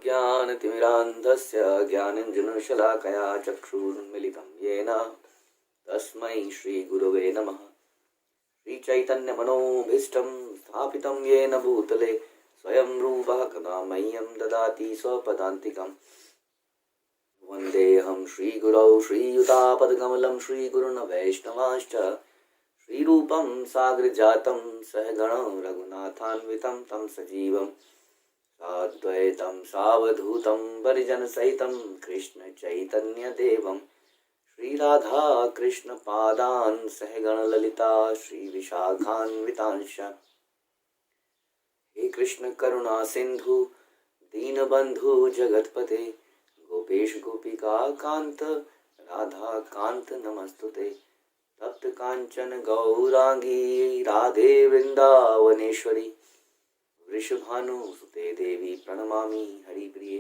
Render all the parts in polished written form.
ज्ञानतिमिरान्धस्य ज्ञानाञ्जनशलाकया चक्षुरुन्मिलितं येन तस्मै श्रीगुरवे नमः। श्रीचैतन्यमनोभीष्टं स्थापितं येन भूतले स्वयं रूपः कदा मह्यं ददाति स्वपदान्तिकम्। वन्देऽहं श्रीगुरौ श्रीयुतापदकमलं श्रीगुरुन् वैष्णवांश्च श्रीरूपं साग्रजातं सहगणं रघुनाथान्वितं तं सजीवम् साद्वैतं सावधूतं परिजनसहितं कृष्णचैतन्यदेवं श्रीराधा कृष्णपादान् सहगणललिता श्रीविशाखान्वितांश्च। हे कृष्ण करुणा सिन्धु दीनबन्धु जगत्पते गोपेश गोपिका कान्त राधा कान्त नमस्तुते। तप्त कांचन गौरांगी राधे वृंदावनेश्वरी वृषभानुसुते देवी प्रणमामि हरिप्रिये।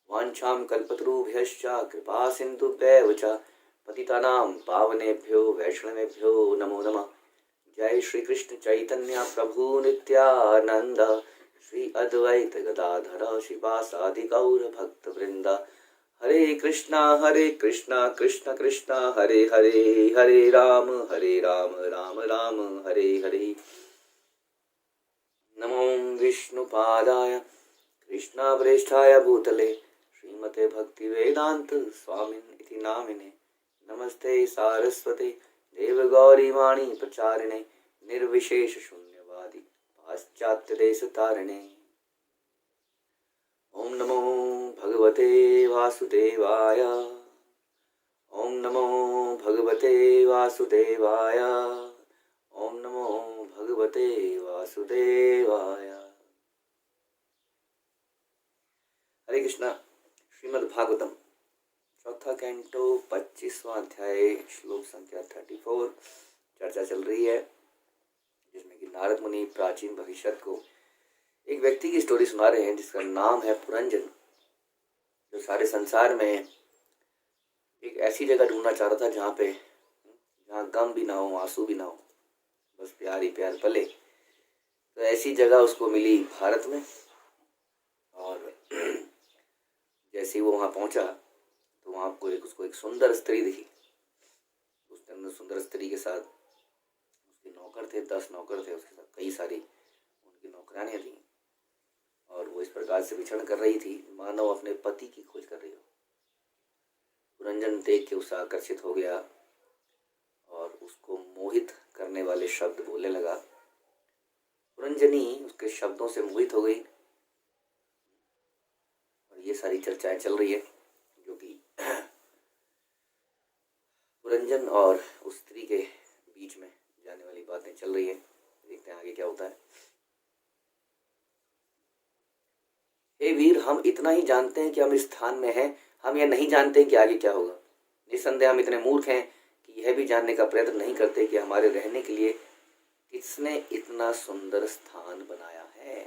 वाञ्छां कल्पतरुभ्यश्च कृपा सिन्धुभ्यैव च पतितानां पावनेभ्यो वैष्णवेभ्यो नमो नमः। जय श्री कृष्ण चैतन्य प्रभु नित्यानंद श्री अद्वैत गदाधर श्रीवासादि गौर भक्त वृंद। हरे कृष्णा कृष्ण कृष्णा हरे हरे, हरे राम राम राम हरे हरे। नमो विष्णुपादाय कृष्णाप्रेष्ठाय भूतले श्रीमते भक्तिवेदांत स्वामिन् इति नामिने। नमस्ते सारस्वते देवगौरीवाणी प्रचारिणे निर्विशेष शून्यवादी पाश्चात्य देश तारिणे। ओम नमो भगवते वासुदेवाय, ओम नमो भगवते वासुदेवाय, ओम नमो भगवते वासुदेवाय। हरे कृष्णा। श्रीमद् भागवतम चौथा कैंटो 25वां अध्याय श्लोक संख्या 34 चर्चा चल रही है, जिसमें कि नारद मुनि प्राचीन भविष्य को एक व्यक्ति की स्टोरी सुना रहे हैं जिसका नाम है पुरंजन, जो सारे संसार में एक ऐसी जगह ढूंढना चाह रहा था जहाँ गम भी ना हो, आंसू भी ना हो, बस प्यार ही प्यार पले। तो ऐसी जगह उसको मिली भारत में। और जैसे ही वो वहाँ पहुँचा तो वहाँ उसको एक सुंदर स्त्री दिखी। उसने सुंदर स्त्री के साथ उसके नौकर थे, 10 नौकर थे, उसके साथ कई सारी उनकी नौकरानियाँ थीं। और वो इस प्रकार से विचरण कर रही थी मानो अपने पति की खोज कर रही हो। पुरंजन देख के उससे आकर्षित हो गया और उसको मोहित करने वाले शब्द बोलने लगा। पुरंजनी उसके शब्दों से मोहित हो गई। और ये सारी चर्चाएं चल रही है जो कि पुरंजन और उस स्त्री के बीच में जाने वाली बातें चल रही है। देखते हैं आगे क्या होता है। हे वीर, हम इतना ही जानते हैं कि हम इस स्थान में हैं, हम यह नहीं जानते कि आगे क्या होगा। निस्संदेह हम इतने मूर्ख हैं कि यह भी जानने का प्रयत्न नहीं करते कि हमारे रहने के लिए किसने इतना सुंदर स्थान बनाया है।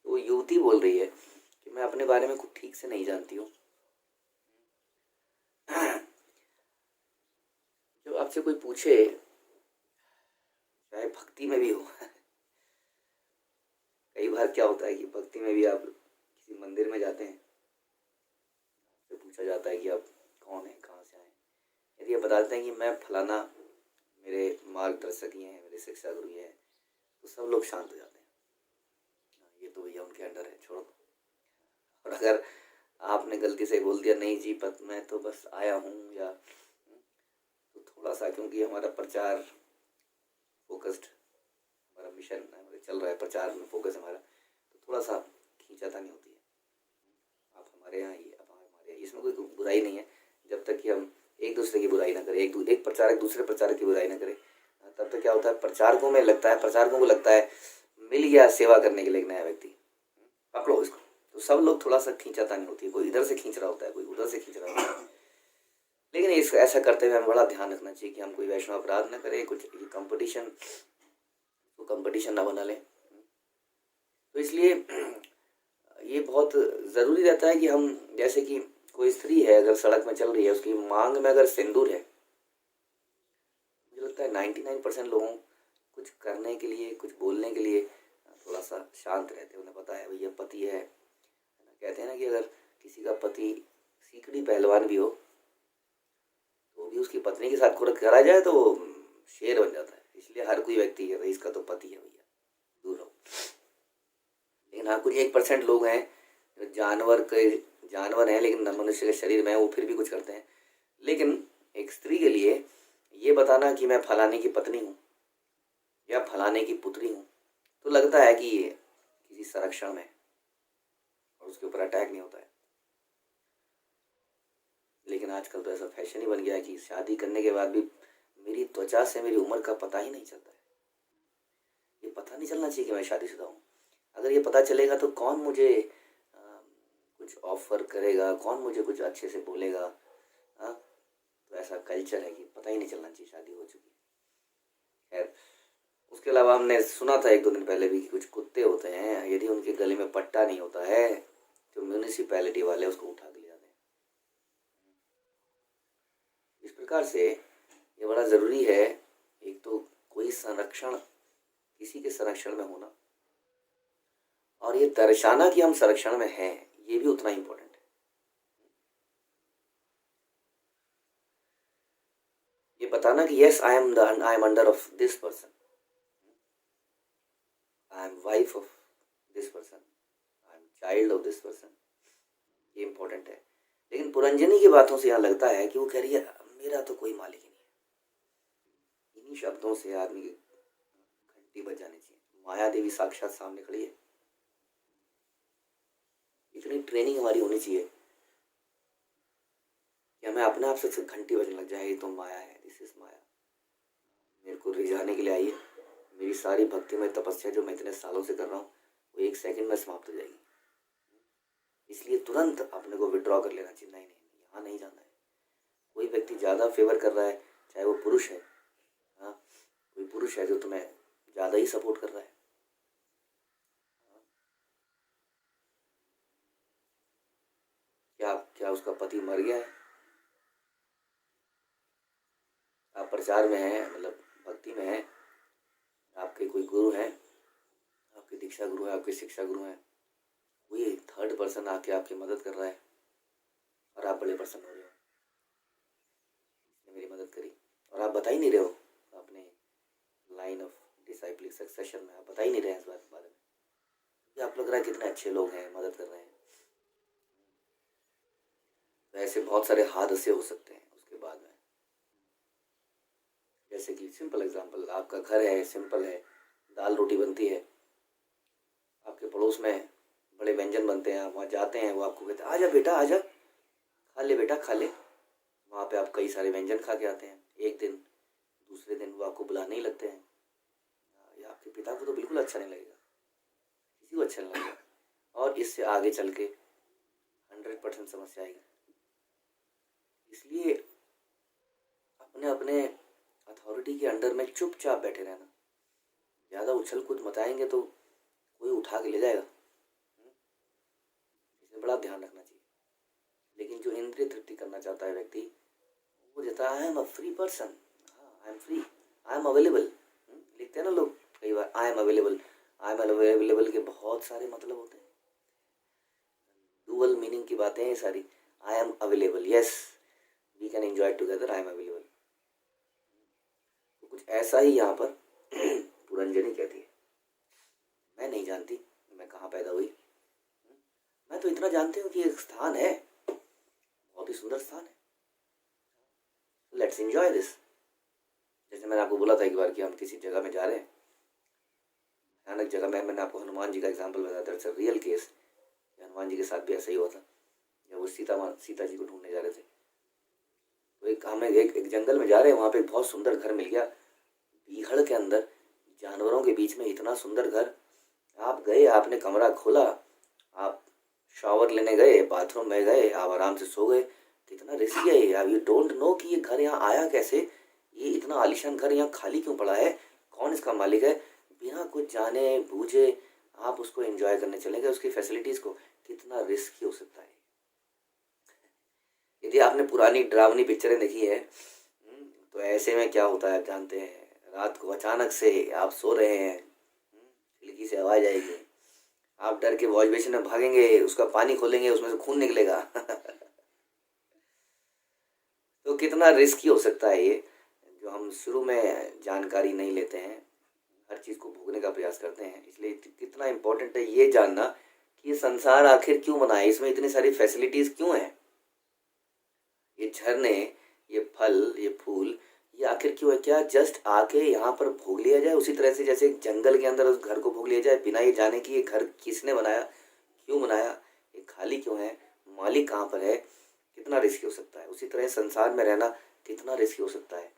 तो युवती बोल रही है कि मैं अपने बारे में कुछ ठीक से नहीं जानती हूँ। जब आपसे कोई पूछे, चाहे भक्ति में भी हो, कई बार क्या होता है कि भक्ति में भी आप किसी मंदिर में जाते हैं, आपसे पूछा जाता है कि आप कौन हैं, कहाँ से आए। यदि आप बताते हैं कि मैं फलाना, मेरे मार्गदर्शक ये हैं, मेरे शिक्षा गुरु ये हैं, तो सब लोग शांत हो जाते हैं। ये तो भैया उनके अंडर है, छोड़ो। और अगर आपने गलती से बोल दिया नहीं जी पत मैं तो बस आया हूँ, या तो थोड़ा सा, क्योंकि हमारा प्रचार फोकस्ड, हमारा मिशन चल रहा है, प्रचार में फोकस हमारा, तो थोड़ा सा खींचातानी होती है। आप हमारे यहाँ ही, आप हमारे यहाँ, इसमें कोई बुराई नहीं है जब तक कि हम एक दूसरे की बुराई ना करें, एक प्रचारक दूसरे प्रचारक की बुराई ना करे। तब तक क्या होता है, प्रचारकों को लगता है मिल गया सेवा करने के लिए एक नया व्यक्ति, पकड़ो इसको। तो सब लोग थोड़ा सा खींचातानी होती है, कोई इधर से खींच रहा होता है, कोई उधर से खींच रहा होता है। लेकिन ऐसा करते हुए हमें बड़ा ध्यान रखना चाहिए कि हम कोई वैष्णव अपराध न करें, कुछ कंपटीशन ना बना लें। तो इसलिए ये बहुत ज़रूरी रहता है कि हम, जैसे कि कोई स्त्री है अगर सड़क में चल रही है, उसकी मांग में अगर सिंदूर है, मुझे लगता है 99% लोगों कुछ करने के लिए, कुछ बोलने के लिए थोड़ा सा शांत रहते हैं। उन्हें पता है हैं कि अगर किसी का पति सीकड़ी पहलवान भी हो तो भी उसकी पत्नी के साथ कुर्त करा जाए तो वो शेर बन जाता है। इसलिए हर कोई व्यक्ति है भाई इसका तो पति है भैया, दूर रहो। लेकिन हाँ, कुछ 1% लोग हैं जो जानवर हैं लेकिन मनुष्य के शरीर में है, वो फिर भी कुछ करते हैं। लेकिन एक स्त्री के लिए ये बताना कि मैं फलाने की पत्नी हूँ या फलाने की पुत्री हूँ तो लगता है कि ये किसी संरक्षण में और उसके ऊपर अटैक नहीं होता है। लेकिन आजकल तो ऐसा फैशन ही बन गया है कि शादी करने के बाद भी मेरी त्वचा से मेरी उम्र का पता ही नहीं चलता है। ये पता नहीं चलना चाहिए कि मैं शादीशुदा हूँ। अगर ये पता चलेगा तो कौन मुझे कुछ ऑफर करेगा, कौन मुझे कुछ अच्छे से बोलेगा। हाँ, तो ऐसा कल्चर है कि पता ही नहीं चलना चाहिए शादी हो चुकी है। खैर, उसके अलावा हमने सुना था 1-2 दिन पहले भी कि कुछ कुत्ते होते हैं, यदि उनके गले में पट्टा नहीं होता है तो म्यूनिसिपैलिटी वाले उसको उठा के ले जाते हैं। इस प्रकार से ये बड़ा ज़रूरी है, एक तो कोई संरक्षण, किसी के संरक्षण में होना, और ये दर्शाना कि हम संरक्षण में हैं, ये भी उतना ही इम्पोर्टेंट है। ये बताना कि yes I am under of this person, I M wife of this person, I M child of this person, ये इम्पोर्टेंट है। लेकिन पुरंजनी की बातों से यहाँ लगता है कि वो कह रही है मेरा तो कोई मालिक ही नहीं है। इन्हीं शब्दों से आदमी की घंटी बज जानी चाहिए। माया देवी साक्षात सामने खड़ी है। इतनी ट्रेनिंग हमारी होनी चाहिए कि हमें अपने आप से घंटी बजने लग जाए, ये तो माया है, दिस इज माया, मेरे को रिझाने के लिए आई है। मेरी सारी भक्ति में तपस्या जो मैं इतने सालों से कर रहा हूँ वो 1 सेकंड में समाप्त हो जाएगी। इसलिए तुरंत अपने को विड्रॉ कर लेना चाहिए। नहीं, यहाँ नहीं जाना है। कोई व्यक्ति ज़्यादा फेवर कर रहा है, चाहे वो पुरुष है, हाँ, कोई पुरुष है जो तुम्हें ज़्यादा ही सपोर्ट कर रहा है, क्या उसका पति मर गया है? आप प्रचार में हैं, मतलब भक्ति में हैं, आपके कोई गुरु हैं, आपके दीक्षा गुरु हैं, आपके शिक्षा गुरु हैं, कोई थर्ड पर्सन आके आपकी मदद कर रहा है और आप बड़े प्रसन्न हो रहे हो, इसने मेरी मदद करी, और आप बता ही नहीं रहे हो अपने लाइन ऑफ डिसाइपलिक सक्सेशन में, आप बता ही नहीं रहे हैं इस बात के बारे में कि आप लग रहा है कितने अच्छे लोग हैं, मदद कर रहे हैं। तो ऐसे बहुत सारे हादसे हो सकते हैं उसके बाद में। जैसे कि सिंपल एग्जांपल, आपका घर है, सिंपल है, दाल रोटी बनती है, आपके पड़ोस में बड़े व्यंजन बनते हैं, आप वहाँ जाते हैं, वो आपको कहते हैं आजा बेटा आजा, खा ले बेटा खा ले। वहाँ पे आप कई सारे व्यंजन खा के आते हैं। एक दिन, दूसरे दिन वो आपको बुलाने ही लगते हैं। या आपके पिता को तो बिल्कुल अच्छा नहीं लगेगा, किसी को अच्छा नहीं लगेगा, और इससे आगे चल के 100% समस्या आएगी। इसलिए अपने अपने अथॉरिटी के अंडर में चुपचाप बैठे रहना। ज़्यादा उछल कूद मचाएंगे तो कोई उठा के ले जाएगा, इसे बड़ा ध्यान रखना चाहिए। लेकिन जो इंद्रिय तृप्ति करना चाहता है व्यक्ति, वो कहता है I am a free person, I am free, I am available. लिखते हैं ना लोग कई बार I am available. I am available के बहुत सारे मतलब होते हैं, डुअल मीनिंग की बातें हैं सारी। I am available, yes we can enjoy together, I am available. तो कुछ ऐसा ही यहाँ पर पुरंजनी कहती है। मैं नहीं जानती मैं कहाँ पैदा हुई, मैं तो इतना जानती हूँ कि एक स्थान है, बहुत ही सुंदर स्थान है, लेट्स एंजॉय दिस। जैसे मैंने आपको बोला था एक बार कि हम किसी जगह में जा रहे हैं, भयानक जगह में, मैंने आपको हनुमान जी का एग्जाम्पल बताया था, it's a real case. Hanuman ji के साथ भी ऐसा ही हुआ था जब वो सीता जी को ढूंढने जा रहे थे। तो हमें एक जंगल में जा रहे हैं, वहाँ पे एक बहुत सुंदर घर मिल गया, बीहड़ के अंदर, जानवरों के बीच में, इतना सुंदर घर। आप गए, आपने कमरा खोला, आप शावर लेने गए, बाथरूम में गए, आप आराम से सो गए। कितना रिस्की है ये, आप यू डोंट नो कि ये घर यहाँ आया कैसे, ये इतना आलीशान घर यहाँ खाली क्यों पड़ा है, कौन इसका मालिक है। बिना कुछ जाने बूझे आप उसको एंजॉय करने चले गए, उसकी फैसिलिटीज़ को। कितना रिस्की हो सकता है। यदि आपने पुरानी डरावनी पिक्चरें देखी है तो ऐसे में क्या होता है आप जानते हैं, रात को अचानक से आप सो रहे हैं, खिड़की से आवाज़ आएगी, आप डर के वॉश बेसिन में भागेंगे, उसका पानी खोलेंगे, उसमें से खून निकलेगा। तो कितना रिस्की हो सकता है ये, जो हम शुरू में जानकारी नहीं लेते हैं, हर चीज़ को भोगने का प्रयास करते हैं। इसलिए कितना इम्पोर्टेंट है ये जानना कि ये संसार आखिर क्यों बना है, इसमें इतनी सारी फैसिलिटीज़ क्यों हैं, ये झरने, ये फल, ये फूल, ये आखिर क्यों है? क्या जस्ट आके यहाँ पर भोग लिया जाए, उसी तरह से जैसे एक जंगल के अंदर उस घर को भोग लिया जाए बिना ये जाने कि ये घर किसने बनाया, क्यों बनाया, ये खाली क्यों है, मालिक कहाँ पर है? कितना रिस्की हो सकता है। उसी तरह संसार में रहना कितना रिस्की हो सकता है।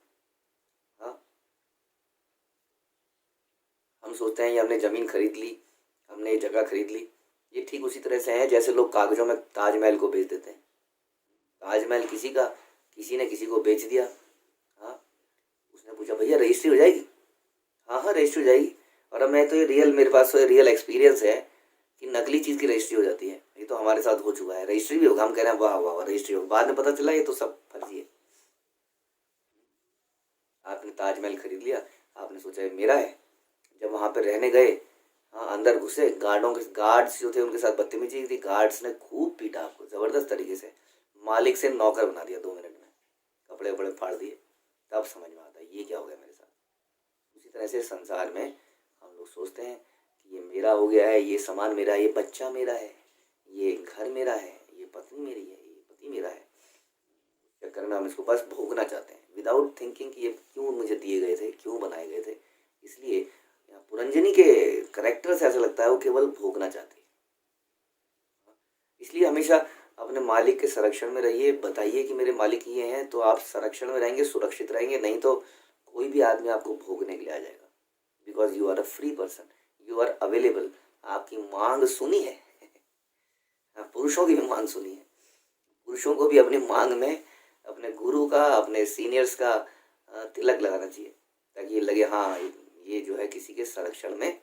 हाँ, हम सोचते हैं ये हमने ज़मीन खरीद ली, हमने ये जगह खरीद ली, ये ठीक उसी तरह से है जैसे लोग कागज़ों में ताजमहल को बेच देते हैं। ताजमहल किसी का, किसी ने किसी को बेच दिया। हाँ, उसने पूछा भैया रजिस्ट्री हो जाएगी? हाँ हाँ रजिस्ट्री हो जाएगी। और अब मैं तो ये रियल, मेरे पास तो रियल एक्सपीरियंस है कि नकली चीज़ की रजिस्ट्री हो जाती है। ये तो हमारे साथ हो चुका है, रजिस्ट्री भी होगा, हम कह रहे हैं वाह वाह वाह रजिस्ट्री होगा, बाद में पता चला ये तो सब फर्जी है। आपने ताजमहल खरीद लिया, आपने सोचा ये मेरा है, जब वहाँ पर रहने गए, हाँ अंदर घुसे, गार्ड्स जो थे उनके साथ बदतमीजी थी, गार्ड्स ने खूब पीटा आपको ज़बरदस्त तरीके से, मालिक से नौकर बना दिया 2 मिनट में, कपड़े वपड़े फाड़ दिए। तब समझ में आता है ये क्या हो गया मेरे साथ। उसी तरह से संसार में हम लोग सोचते हैं कि ये मेरा हो गया है, ये सामान मेरा है, ये बच्चा मेरा है, ये घर मेरा है, ये पत्नी मेरी है, ये पति मेरा है। चक्कर में हम इसको बस भोगना चाहते हैं विदाउट थिंकिंग कि ये क्यों मुझे दिए गए थे, क्यों बनाए गए थे। इसलिए यहाँ पुरंजनी के करेक्टर से ऐसा लगता है वो केवल भोगना चाहती है। इसलिए हमेशा अपने मालिक के संरक्षण में रहिए, बताइए कि मेरे मालिक ये हैं, तो आप संरक्षण में रहेंगे, सुरक्षित रहेंगे। नहीं तो कोई भी आदमी आपको भोगने के लिए आ जाएगा, because you are a free person, you are available. आपकी मांग सुनी है। पुरुषों की भी मांग सुनी है, पुरुषों को भी अपनी मांग में अपने गुरु का, अपने सीनियर्स का तिलक लगाना चाहिए, ताकि ये लगे हाँ ये जो है किसी के संरक्षण में है।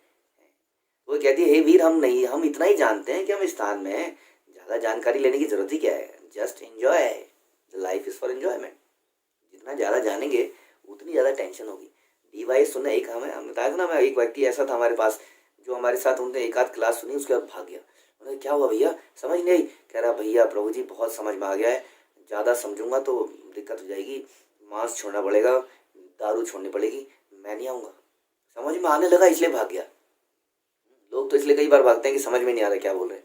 वो कहती है हे वीर, हम इतना ही जानते हैं कि हम इस स्थान में हैं, ज़्यादा जानकारी लेने की जरूरत ही क्या है, just enjoy, life is for enjoyment. जितना ज़्यादा जानेंगे उतनी ज़्यादा टेंशन होगी। डीवाई सुने, एक हमें बताया था ना, मैं एक व्यक्ति ऐसा था हमारे पास जो हमारे साथ, उनने एक आध क्लास सुनी उसके बाद भाग गया। उन्हें क्या हुआ भैया, समझ नहीं आई? कह रहा भैया प्रभु जी बहुत समझ में आ गया है, ज़्यादा समझूंगा तो दिक्कत हो जाएगी, मांस छोड़ना पड़ेगा, दारू छोड़नी पड़ेगी, मैं नहीं आऊँगा। समझ में आने लगा इसलिए भाग गया। लोग तो इसलिए कई बार भागते हैं कि समझ में नहीं आ रहा क्या बोल रहे हैं।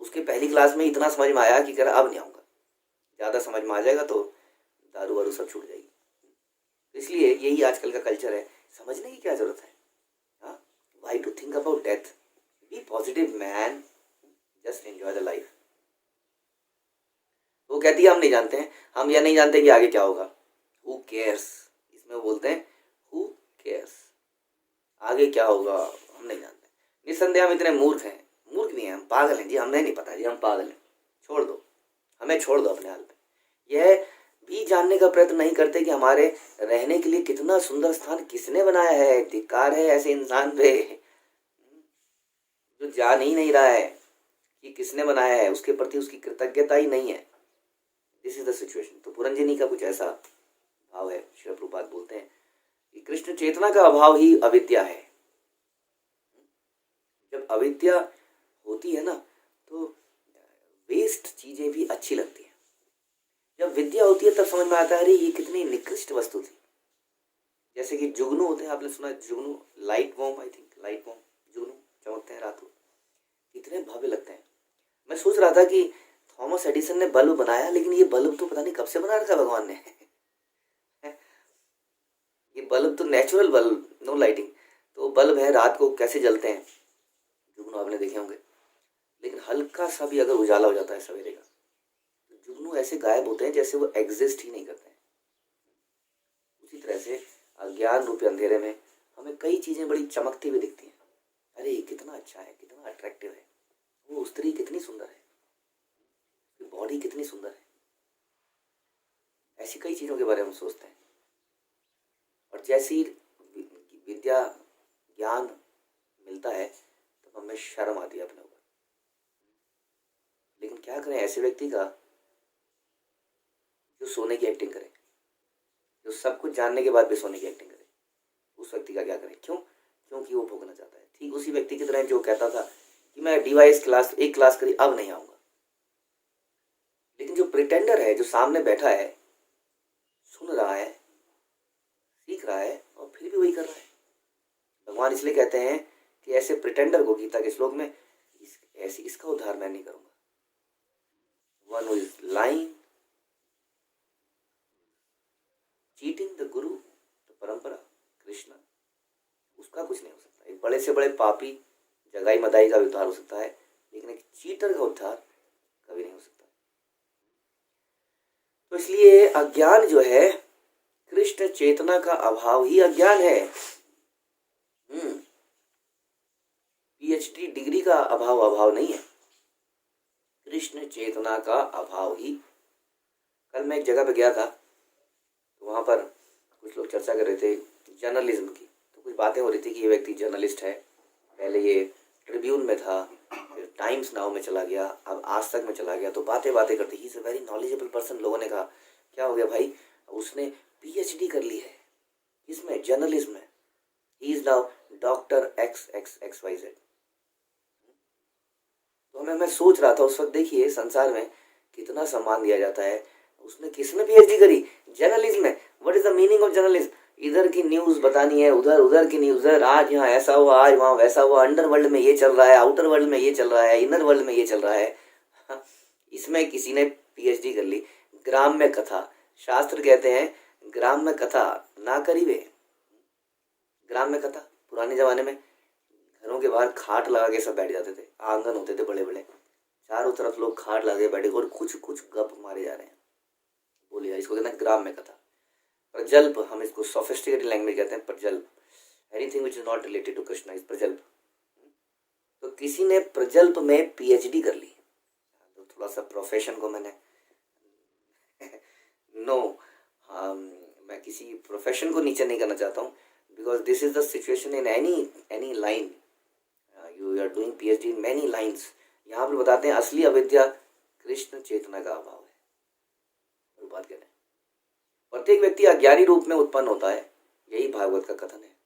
उसके पहली क्लास में इतना समझ में आया कि कह रहा अब नहीं आऊँगा, ज़्यादा समझ में आ जाएगा तो दारू वारू सब छूट जाएगी। इसलिए यही आजकल का कल्चर है, समझने की क्या ज़रूरत है। हाँ, why to think about death, be positive man, just enjoy the life. वो कहती है हम नहीं जानते हैं, हम यह नहीं जानते कि आगे क्या होगा, हु केयर्स। इसमें वो बोलते हैं हु केयर्स, आगे क्या होगा हम नहीं जानते। निस्संदेह हम इतने मूर्ख हैं, मूर्ख नहीं हैं, हम पागल हैं जी, हमें नहीं पता जी, हम पागल हैं, छोड़ दो, हमें छोड़ दो अपने हाल पे। यह भी जानने का प्रयत्न नहीं करते कि हमारे रहने के लिए कितना सुंदर स्थान किसने बनाया है। धिक्कार है ऐसे इंसान पे जो जान ही नहीं रहा है कि किसने बनाया है, उसके प्रति उसकी कृतज्ञता ही नहीं है। This is the situation. तो पुरंजनी का कुछ ऐसा भाव है। श्री प्रभुपाद बोलते हैं कि कृष्ण चेतना का अभाव ही अविद्या है। जब अविद्या होती है ना तो वेस्ट चीजें भी अच्छी लगती हैं। जब विद्या होती है तब समझ में आता है अरे ये कितनी निकृष्ट वस्तु थी। जैसे कि जुगनू होते हैं, आपने सुना है जुगनू, light bomb, I think light bomb, जुगनू चमकते हैं रात को, कितने भव्य लगते हैं। मैं सोच रहा था कि थॉमस एडिसन ने बल्ब बनाया, लेकिन ये बल्ब तो पता नहीं कब से बना रखा भगवान ने। ये बल्ब तो नेचुरल बल्ब, नो लाइटिंग, तो बल्ब है, रात को कैसे जलते हैं जुगनू, आपने देखे होंगे। लेकिन हल्का सा भी अगर उजाला हो जाता है सवेरे का तो जुगनू ऐसे गायब होते हैं जैसे वो एग्जिस्ट ही नहीं करते हैं। उसी तरह से अज्ञान रूपी अंधेरे में हमें कई चीज़ें बड़ी चमकती हुई दिखती हैं। अरे कितना अच्छा है, कितना अट्रैक्टिव है, वो स्त्री कितनी सुंदर है, बॉडी कितनी सुंदर है। ऐसी कई चीज़ों के बारे में हम सोचते हैं। और जैसी विद्या ज्ञान मिलता है तो हमें शर्म आती है अपने ऊपर। लेकिन क्या करें ऐसे व्यक्ति का जो सोने की एक्टिंग करे, जो सब कुछ जानने के बाद भी सोने की एक्टिंग करे, उस व्यक्ति का क्या करें? क्यों? क्योंकि वो भोगना चाहता है। ठीक उसी व्यक्ति की तरह जो कहता था कि मैं डिवाइस क्लास एक क्लास करी अब नहीं आऊँगा। लेकिन जो प्रिटेंडर है, जो सामने बैठा है, सुन रहा है, सीख रहा है और फिर भी वही कर रहा है। भगवान इसलिए कहते हैं कि ऐसे प्रिटेंडर को गीता के श्लोक में ऐसी इसका उद्धार मैं नहीं करूँगा। One who is lying, cheating the Guru, the परंपरा, कृष्णा, उसका कुछ नहीं हो सकता। एक बड़े से बड़े पापी जगाई मदाई का उद्धार हो सकता है, लेकिन एक चीटर का उद्धार कभी नहीं हो सकता। तो इसलिए अज्ञान जो है, कृष्ण चेतना का अभाव ही अज्ञान है। पीएचडी डिग्री का अभाव नहीं है, कृष्ण चेतना का अभाव ही। कल मैं एक जगह पे गया था, तो वहाँ पर कुछ लोग चर्चा कर रहे थे जर्नलिज्म की। तो कुछ बातें हो रही थी कि ये व्यक्ति जर्नलिस्ट है, पहले ये ट्रिब्यून में था, फिर टाइम्स नाउ में चला गया, अब आज तक में चला गया। तो बातें करते, he is a very knowledgeable person. लोगों ने कहा क्या हो गया भाई, उसने पीएचडी कर ली है, इसमें जर्नलिज्म में, he is now doctor XXXYZ। तो मैं सोच रहा था उस वक्त, देखिए संसार में कितना सम्मान दिया जाता है। उसने किसमें पीएचडी करी? जर्नलिज्म में। What is the meaning of journalism? इधर की न्यूज बतानी है, उधर की न्यूज, आज यहाँ ऐसा हुआ, आज वहाँ वैसा हुआ, अंडर वर्ल्ड में ये चल रहा है, आउटर वर्ल्ड में ये चल रहा है, इनर वर्ल्ड में ये चल रहा है। इसमें किसी ने पीएचडी कर ली। ग्राम्य कथा, शास्त्र कहते हैं ग्राम्य कथा ना करी वे। ग्राम्य कथा पुराने जमाने में घरों के बाहर खाट लगा के सब बैठ जाते थे, आंगन होते थे बड़े बड़े, चारों तरफ लोग खाट लगा के बैठे और कुछ गप मारे जा रहे हैं। बोलिए, इसको कहते हैं ग्राम्य कथा। प्रजल्प, हम इसको सोफिस्टिकेटेड लैंग्वेज कहते हैं, प्रजल्प। Anything which is not related to Krishna is प्रजल्प। तो किसी ने प्रजल्प में पीएचडी कर ली। तो थोड़ा सा प्रोफेशन को मैंने मैं किसी प्रोफेशन को नीचे नहीं करना चाहता हूँ, because this is the situation in any line. You are doing PhD in many lines. यहाँ पर बताते हैं असली अविद्या कृष्ण चेतना का अभाव है। बात करें, प्रत्येक व्यक्ति अज्ञानी रूप में उत्पन्न होता है, यही भागवत का कथन है।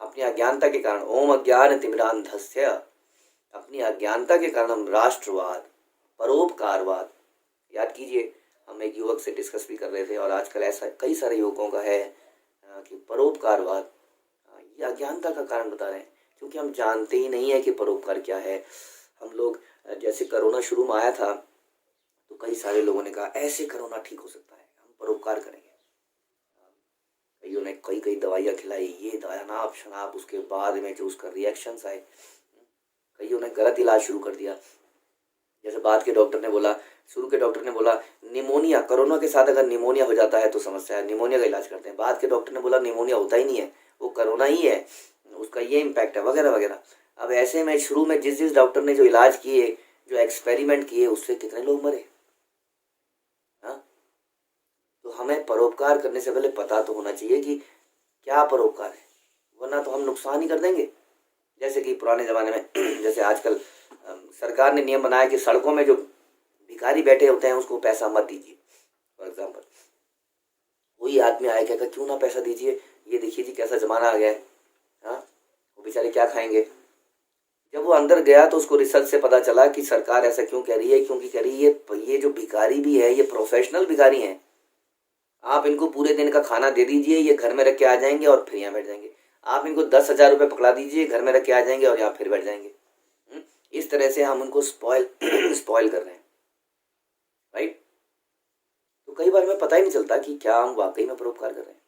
अपनी अज्ञानता के कारण, ओम अज्ञान तिमिरांधस्य, अपनी अज्ञानता के कारण हम राष्ट्रवाद, परोपकारवाद, याद कीजिए हम एक युवक से डिस्कस भी कर रहे थे, और आजकल ऐसा कई सारे युवकों का है कि परोपकारवाद, ये अज्ञानता का कारण बता रहे हैं, क्योंकि हम जानते ही नहीं है कि परोपकार क्या है। हम लोग, जैसे कोरोना शुरू में आया था तो कई सारे लोगों ने कहा ऐसे कोरोना ठीक हो सकता है, हम परोपकार करेंगे। कईयों ने कई दवाइयाँ खिलाई, ये अनाप शनाप, उसके बाद में जो उसका रिएक्शंस आए। कईयों ने गलत इलाज शुरू कर दिया। जैसे बाद के डॉक्टर ने बोला, शुरू के डॉक्टर ने बोला निमोनिया, कोरोना के साथ अगर निमोनिया हो जाता है तो समस्या है, निमोनिया का इलाज करते हैं। बाद के डॉक्टर ने बोला निमोनिया होता ही नहीं है, वो कोरोना ही है, उसका ये इम्पैक्ट है, वगैरह वगैरह। अब ऐसे में शुरू में जिस डॉक्टर ने जो इलाज किए, जो एक्सपेरिमेंट किए, उससे कितने लोग मरे। हाँ, तो हमें परोपकार करने से पहले पता तो होना चाहिए कि क्या परोपकार है, वरना तो हम नुकसान ही कर देंगे। जैसे कि पुराने ज़माने में जैसे आजकल सरकार ने नियम बनाया कि सड़कों में जो भिखारी बैठे होते हैं उसको पैसा मत दीजिए। फॉर एग्जाम्पल, कोई आदमी आया, कहता क्यों ना पैसा दीजिए, ये देखिए जी कैसा ज़माना आ गया है। हाँ, वो बेचारे क्या खाएंगे। जब वो अंदर गया तो उसको रिसर्च से पता चला कि सरकार ऐसा क्यों कह रही है, क्योंकि कह रही है ये जो भिखारी भी है ये प्रोफेशनल भिखारी हैं। आप इनको पूरे दिन का खाना दे दीजिए, ये घर में रख के आ जाएंगे और फिर यहाँ बैठ जाएंगे। आप इनको 10,000 रुपये पकड़ा दीजिए, घर में रख के आ जाएंगे और यहाँ फिर बैठ जाएंगे। इस तरह से हम उनको स्पॉइल कर रहे हैं, राइट। तो कई बार हमें पता ही नहीं चलता कि क्या हम वाकई में परोपकार कर रहे हैं।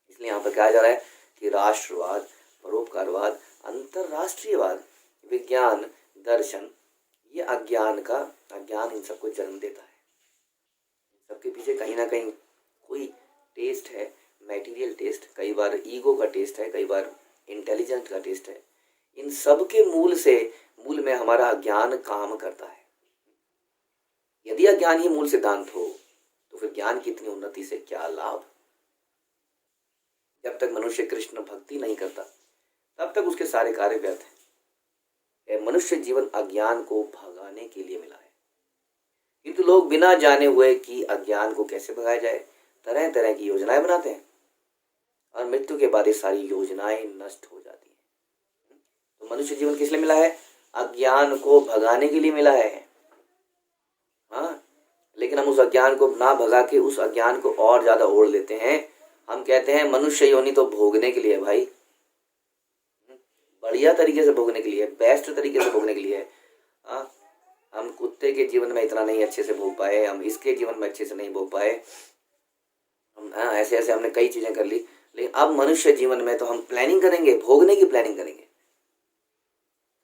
इसलिए यहाँ पर कहा जा रहा है कि राष्ट्रवाद, परोपकारवाद, अंतरराष्ट्रीयवाद, विज्ञान, दर्शन, ये अज्ञान इन सबको जन्म देता है। इन सबके पीछे कहीं ना कहीं कोई टेस्ट है, मटेरियल टेस्ट, कई बार ईगो का टेस्ट है, कई बार इंटेलिजेंट का टेस्ट है। इन सब के मूल में हमारा अज्ञान काम करता है। यदि अज्ञान ही मूल सिद्धांत हो तो फिर ज्ञान की इतनी उन्नति से क्या लाभ। जब तक मनुष्य कृष्ण भक्ति नहीं करता तब तक उसके सारे कार्य व्यर्थ हैं। मनुष्य जीवन अज्ञान को भगाने के लिए मिला है, किंतु लोग बिना जाने हुए कि अज्ञान को कैसे भगाया जाए तरह तरह की योजनाएं बनाते हैं, और मृत्यु के बाद ये सारी योजनाएं नष्ट हो जाती हैं। तो मनुष्य जीवन किस लिए मिला है? अज्ञान को भगाने के लिए मिला है। हाँ, लेकिन हम उस अज्ञान को ना भगा के उस अज्ञान को और ज्यादा ओढ़ लेते हैं। हम कहते हैं मनुष्य योनि तो भोगने के लिए है भाई, बढ़िया तरीके से भोगने के लिए, बेस्ट तरीके से भोगने के लिए। हाँ, हम कुत्ते के जीवन में इतना नहीं अच्छे से भोग पाए, हम इसके जीवन में अच्छे से नहीं भोग पाए, हम हाँ ऐसे ऐसे हमने कई चीजें कर ली, लेकिन अब मनुष्य जीवन में तो हम प्लानिंग करेंगे, भोगने की प्लानिंग करेंगे।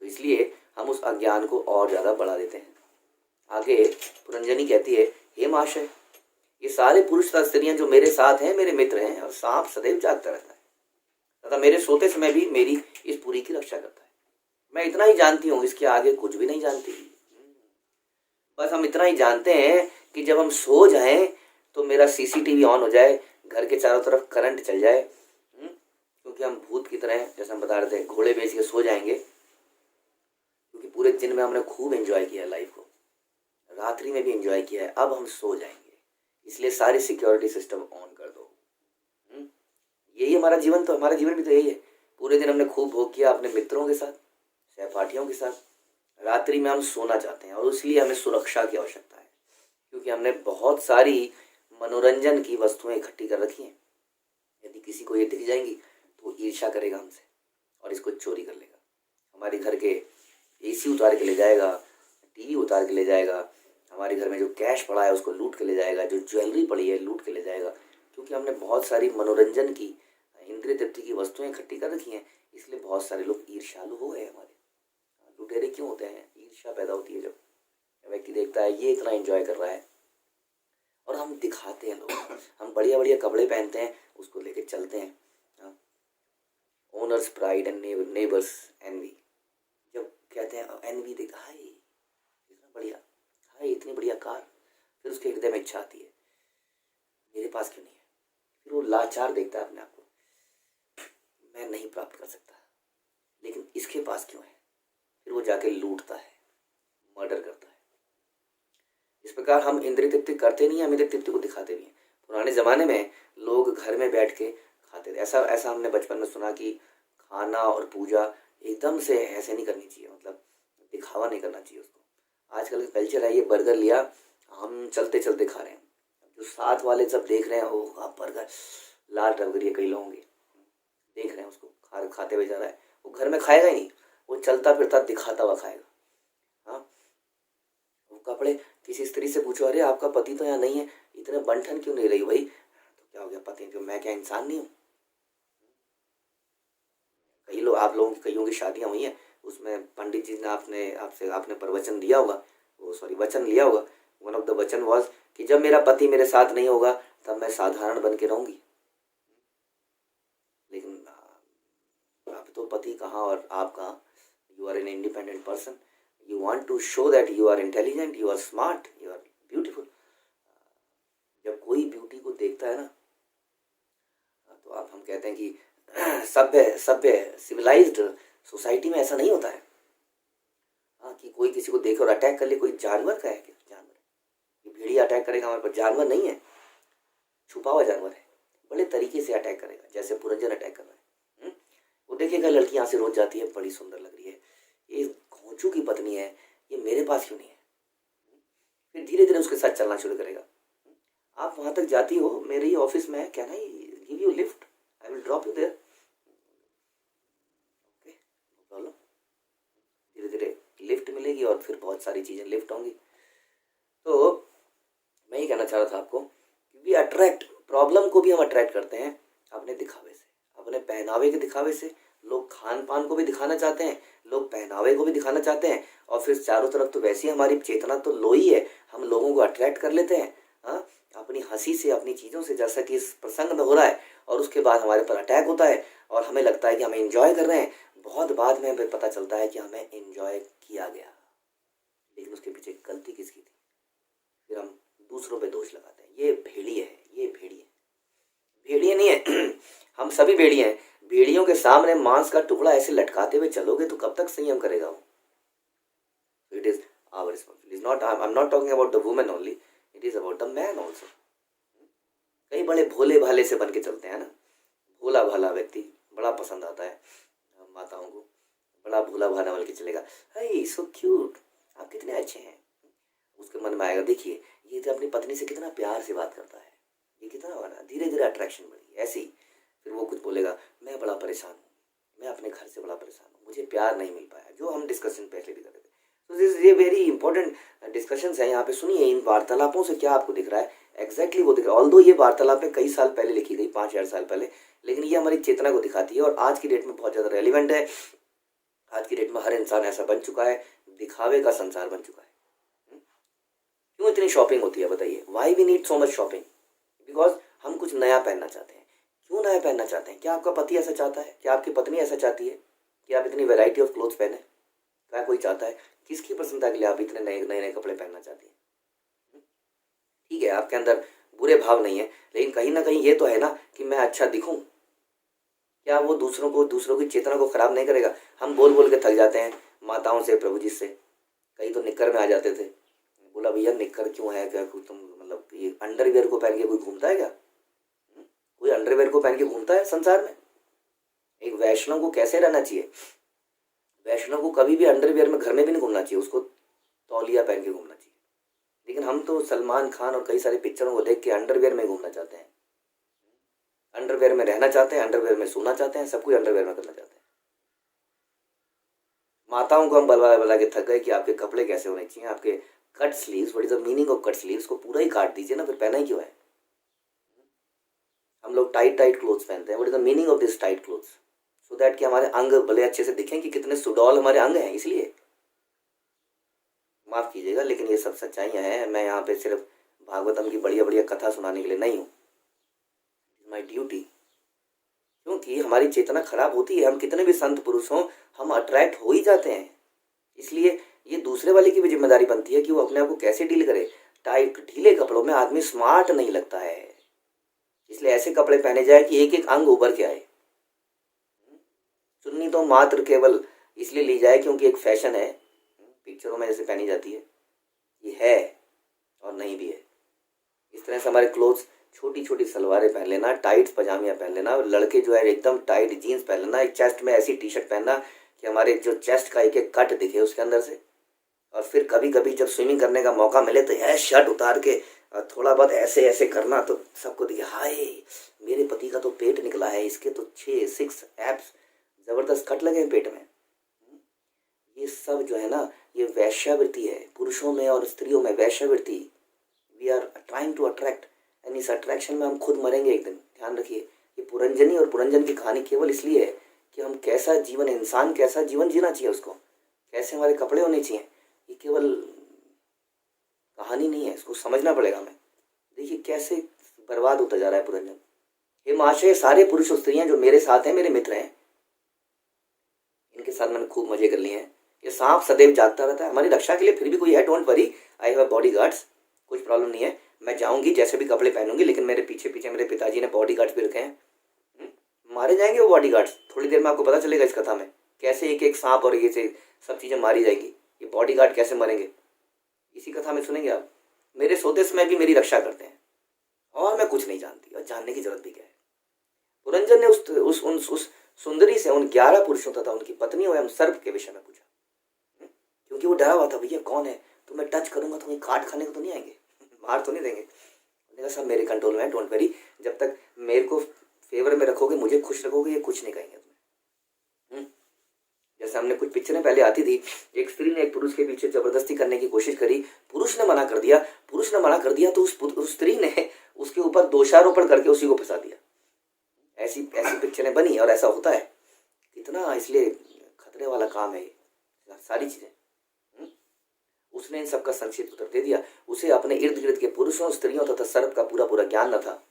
तो इसलिए हम उस अज्ञान को और ज्यादा बढ़ा देते हैं। आगे पुरंजनी कहती है, हे महाशय, ये सारे पुरुष तथा स्त्रियां जो मेरे साथ हैं मेरे मित्र हैं, और सांप सदैव जागता रहता है तथा मेरे सोते समय भी मेरी इस पुरी की रक्षा करता है। मैं इतना ही जानती हूँ, इसके आगे कुछ भी नहीं जानती। बस हम इतना ही जानते हैं कि जब हम सो जाएं तो मेरा सीसीटीवी ऑन हो जाए, घर के चारों तरफ करंट चल जाए, क्योंकि हम भूत की तरह, जैसे हम बता रहे थे, घोड़े बेच के सो जाएंगे, क्योंकि पूरे दिन में हमने खूब एंजॉय किया है लाइफ को, रात्रि में भी एंजॉय किया है, अब हम सो जाएंगे, इसलिए सारी सिक्योरिटी सिस्टम ऑन कर दो। यही हमारा जीवन, तो हमारा जीवन भी तो यही है। पूरे दिन हमने खूब भोग किया अपने मित्रों के साथ, सहपाठियों के साथ, रात्रि में हम सोना चाहते हैं, और इसलिए हमें सुरक्षा की आवश्यकता है, क्योंकि हमने बहुत सारी मनोरंजन की वस्तुएं इकट्ठी कर रखी हैं। यदि किसी को ये दिख जाएंगी तो ईर्ष्या करेगा हमसे और इसको चोरी कर लेगा, हमारे घर के एसी उतार के ले जाएगा, टीवी उतार के ले जाएगा, हमारे घर में जो कैश पड़ा है उसको लूट के ले जाएगा, जो ज्वेलरी पड़ी है लूट के ले जाएगा, क्योंकि हमने बहुत सारी मनोरंजन की, इंद्रिय तृप्ति की वस्तुएं इकट्ठी कर रखी हैं। इसलिए बहुत सारे लोग ईर्ष्यालु हो गए हमारे। लुटेरे क्यों होते हैं? ईर्ष्या पैदा होती है जब व्यक्ति देखता है ये इतना एंजॉय कर रहा है, और हम दिखाते हैं, लोग हम बढ़िया बढ़िया कपड़े पहनते हैं, उसको लेके चलते हैं। Owner's pride and neighbour's envy, जब कहते हैं एनवी देखा, हाय इतना बढ़िया, हाय इतनी बढ़िया कार, फिर उसके हृदय में इच्छा आती है मेरे पास क्यों नहीं है। फिर वो लाचार देखता है अपने आप को, मैं नहीं प्राप्त कर सकता, लेकिन इसके पास क्यों है। फिर वो जाके लूटता है, मर्डर करता है। इस प्रकार हम इंद्रिय तृप्ति करते नहीं, हम इंद्रिय तृप्ति को दिखाते भी हैं। पुराने ज़माने में लोग घर में बैठ के खाते थे। ऐसा हमने बचपन में सुना कि खाना और पूजा एकदम से ऐसे नहीं करनी चाहिए, मतलब दिखावा नहीं करना चाहिए उसको। आजकल का कल्चर है, ये बर्गर लिया, हम चलते चलते खा रहे हैं, जो साथ वाले सब देख रहे हैं, ओह आप बर्गर, लाल टप करिए, कई लोगों की देख रहे हैं उसको खाते हुए जा रहा है, वो घर में खाएगा ही नहीं, वो चलता फिरता दिखाता हुआ खाएगा। हाँ, वो कपड़े, किसी स्त्री से पूछो, अरे आपका पति तो यहाँ नहीं है, इतने बंठन क्यों नहीं रही भाई, तो क्या हो गया, पति क्यों, मैं क्या इंसान नहीं हूँ। कई लोग, आप लोगों की कईयों की शादियां हुई हैं, उसमें पंडित जी ने आपने प्रवचन दिया होगा, वचन लिया होगा। वन ऑफ द वचन वाज कि जब मेरा पति मेरे साथ नहीं होगा तब मैं साधारण बन के रहूंगी। लेकिन अब तो पति कहाँ और आप कहाँ, you are an independent person, you want to show that you are intelligent, you are smart, you are beautiful। जब कोई ब्यूटी को देखता है ना, तो आप हम कहते हैं कि सभ्य सिविलाइज्ड सोसाइटी में ऐसा नहीं होता है। हाँ, कि कोई किसी को देखे और अटैक कर ले। कोई जानवर का है क्या? जानवर, ये भेड़िया अटैक करेगा हमारे पर? जानवर नहीं है, छुपा हुआ जानवर है, बड़े तरीके से अटैक करेगा, जैसे पुरंजन अटैक कर रहा है। वो देखेगा लड़की यहाँ से रोज जाती है, बड़ी सुंदर लग रही है, ये घोंचू की पत्नी है, ये मेरे पास क्यों नहीं है। फिर धीरे धीरे उसके साथ चलना शुरू करेगा। आप वहां तक जाती हो, मेरे ही ऑफिस में है, can I give you lift, I will drop you there, okay no problem. धीरे धीरे लिफ्ट मिलेगी और फिर बहुत सारी चीजें लिफ्ट होंगी। तो मैं ये कहना चाह रहा था आपको कि वी अट्रैक्ट, प्रॉब्लम को भी हम अट्रैक्ट करते हैं अपने दिखावे से, अपने पहनावे के दिखावे से। लोग खान पान को भी दिखाना चाहते हैं, लोग पहनावे को भी दिखाना चाहते हैं, और फिर चारों तरफ तो वैसी हमारी चेतना तो लो ही है, हम लोगों को अट्रैक्ट कर लेते हैं। हाँ, अपनी हंसी से, अपनी चीज़ों से, जैसा कि इस प्रसंग में हो रहा है, और उसके बाद हमारे पर अटैक होता है और हमें लगता है कि हम एंजॉय कर रहे हैं। बहुत बाद में हमें पता चलता है कि हमें एंजॉय किया गया, लेकिन उसके पीछे गलती किसकी थी। फिर हम दूसरों पे दोष लगाते हैं, ये भेड़िए है, ये भेड़िए, भेड़िए नहीं है हम सभी भेड़िए हैं। भेड़ियों के सामने मांस का टुकड़ा ऐसे लटकाते हुए चलोगे तो कब तक संयम करेगा वो। It is our responsibility, not, I am not talking about the women only, it is about the man also. कई बड़े भोले भाले से बन के चलते हैं ना, भोला भाला व्यक्ति बड़ा पसंद आता है माताओं को, बड़ा भोला भाला बन के चलेगा, हे सो क्यूट, आप कितने अच्छे हैं। उसके मन में आएगा, देखिए ये तो अपनी पत्नी से कितना प्यार से बात करता है, ये कितना बना, धीरे धीरे अट्रैक्शन बढ़ी। ऐसे ही फिर वो कुछ बोलेगा, मैं बड़ा परेशान हूँ, मैं अपने घर से बड़ा परेशान हूँ, मुझे प्यार नहीं मिल पाया, जो हम डिस्कशन पहले भी कर रहे थे। तो दिस ये वेरी इंपॉर्टेंट डिस्कशंस हैं यहाँ पे। सुनिए, इन वार्तालापों से क्या आपको दिख रहा है, एग्जैक्टली वो दिख रहा है। ऑल्दो ये वार्तालापें कई साल पहले लिखी गई, 5,000 साल पहले, लेकिन ये हमारी चेतना को दिखाती है और आज की डेट में बहुत ज़्यादा रेलिवेंट है। आज की डेट में हर इंसान ऐसा बन चुका है, दिखावे का संसार बन चुका है। क्यों इतनी शॉपिंग होती है बताइए, why we need so much shopping? Because हम कुछ नया पहनना चाहते हैं। क्यों नया पहनना चाहते हैं? क्या आपका पति ऐसा चाहता है? क्या आपकी पत्नी ऐसा चाहती है कि आप इतनी वैरायटी ऑफ क्लोथ्स पहने? क्या कोई चाहता है? किसकी प्रसन्नता के लिए आप इतने नए नए नए कपड़े पहनना चाहती हैं? ठीक है, आपके अंदर बुरे भाव नहीं है, लेकिन कहीं ना कहीं ये तो है ना कि मैं अच्छा दिखूं। क्या वो दूसरों की चेतना को खराब नहीं करेगा? हम बोल बोल के थक जाते हैं माताओं से, प्रभु जी से। कई तो निक्कर में आ जाते थे, बोला भैया निक्कर क्यों है, क्या तुम मतलब ये अंडरवियर को पहन के कोई घूमता है क्या? कोई अंडरवियर को पहन के घूमता है संसार में? एक वैष्णव को कैसे रहना चाहिए? वैष्णव को कभी भी अंडरवियर में घर में भी नहीं घूमना चाहिए, उसको तौलिया पहन के घूमना चाहिए। लेकिन हम तो सलमान खान और कई सारे पिक्चरों को देख के अंडरवियर में घूमना चाहते हैं, अंडरवियर में रहना चाहते हैं, अंडरवियर में सोना चाहते हैं, सब कुछ अंडरवियर में करना चाहते हैं। माताओं को हम बला बला के थक गए कि आपके कपड़े कैसे होने चाहिए, आपके cut sleeves, what is the meaning of cut sleeves? को पूरा ही काट दीजिए ना, फिर पहना ही क्यों है? हम लोग टाइट टाइट क्लोथ्स पहनते हैं, what is the meaning of this tight clothes? So that कि हमारे अंग भले अच्छे से दिखें, कि कितने सुडौल हमारे अंग हैं। इसलिए माफ़ कीजिएगा, लेकिन ये सब सच्चाइयाँ हैं। मैं यहाँ पे सिर्फ भागवतम की बढ़िया बढ़िया कथा सुनाने के लिए नहीं हूँ, माई ड्यूटी। क्योंकि हमारी चेतना खराब होती है, हम कितने भी संत पुरुष हों, हम अट्रैक्ट हो ही जाते हैं। इसलिए ये दूसरे वाले की भी जिम्मेदारी बनती है कि वो अपने आप को कैसे डील करे। टाइट ढीले कपड़ों में आदमी स्मार्ट नहीं लगता है, इसलिए ऐसे कपड़े पहने जाए कि एक एक अंग उभर के आए। चुन्नी तो मात्र केवल इसलिए ली जाए क्योंकि एक फैशन है, पिक्चरों में जैसे पहनी जाती है, ये है और नहीं भी है। इस तरह से हमारे क्लोथ्स, छोटी छोटी सलवारें पहन लेना, टाइट पजामियाँ पहन लेना, लड़के जो है एकदम टाइट जीन्स पहन लेना, एक चेस्ट में ऐसी टी शर्ट पहनना कि हमारे जो चेस्ट का एक एक कट दिखे उसके अंदर से। और फिर कभी कभी जब स्विमिंग करने का मौका मिले तो यह शर्ट उतार के थोड़ा बहुत ऐसे ऐसे करना, तो सबको दिखे हाय मेरे पति का तो पेट निकला है, इसके तो 6 एब्स जबरदस्त कट लगे हैं पेट में। ये सब जो है ना, ये वैश्यावृत्ति है पुरुषों में और स्त्रियों में, वैश्यावृत्ति। We are trying to attract, and इस अट्रैक्शन में हम खुद मरेंगे एक दिन, ध्यान रखिए। ये पुरंजनी और पुरंजन की कहानी केवल इसलिए है कि हम कैसा जीवन, इंसान कैसा जीवन जीना चाहिए, उसको कैसे हमारे कपड़े होने चाहिए, ये केवल कहानी नहीं है, इसको समझना पड़ेगा हमें। देखिए कैसे बर्बाद होता जा रहा है पुरंजन। हे महाशय, सारे पुरुष और स्त्रियां जो मेरे साथ हैं, मेरे मित्र हैं, इनके साथ मैंने खूब मजे कर लिए हैं। ये सांप सदैव जागता रहता है हमारी रक्षा के लिए, फिर भी कोई है, don't worry, I have body guards, कुछ प्रॉब्लम नहीं है। मैं जाऊंगी, जैसे भी कपड़े पहनूंगी, लेकिन मेरे पीछे पीछे मेरे पिताजी ने बॉडी गार्ड्स भी रखे हैं। मारे जाएंगे वो बॉडी गार्ड्स, थोड़ी देर में आपको पता चलेगा इस कथा में कैसे एक एक सांप और ये से सब चीज़ें मारी जाएंगी। ये बॉडी गार्ड कैसे मरेंगे, इसी कथा में सुनेंगे आप। मेरे सोते समय भी मेरी रक्षा करते हैं और मैं कुछ नहीं जानती, और जानने की जरूरत भी क्या है। पुरंजन ने उस सुंदरी से, उन 11 पुरुषों तथा उनकी पत्नियों एवं सर्प के विषय में पूछा, क्योंकि वो डरा हुआ था, भैया कौन है, तो मैं टच करूंगा तो वहीं काट खाने को तो नहीं आएंगे, मार तो नहीं देंगे। उन्होंने कहा सब मेरे कंट्रोल में है, डोंट वरी, जब तक मेरे को फेवर में रखोगे, मुझे खुश रखोगे, ये कुछ नहीं कहेंगे तुम्हें। जैसे हमने कुछ पिक्चरें पहले आती थी, एक स्त्री ने एक पुरुष के पीछे जबरदस्ती करने की कोशिश करी, पुरुष ने मना कर दिया, तो उस स्त्री ने उसके ऊपर दोषारोपण करके उसी को फंसा दिया। ऐसी पिक्चरें बनी और ऐसा होता है कितना, इसलिए खतरे वाला काम है ये सारी चीजें। उसने इन सबका संक्षिप्त उत्तर दे दिया। उसे अपने इर्द गिर्द के पुरुषों, स्त्रियों तथा सर्प का पूरा ज्ञान न था।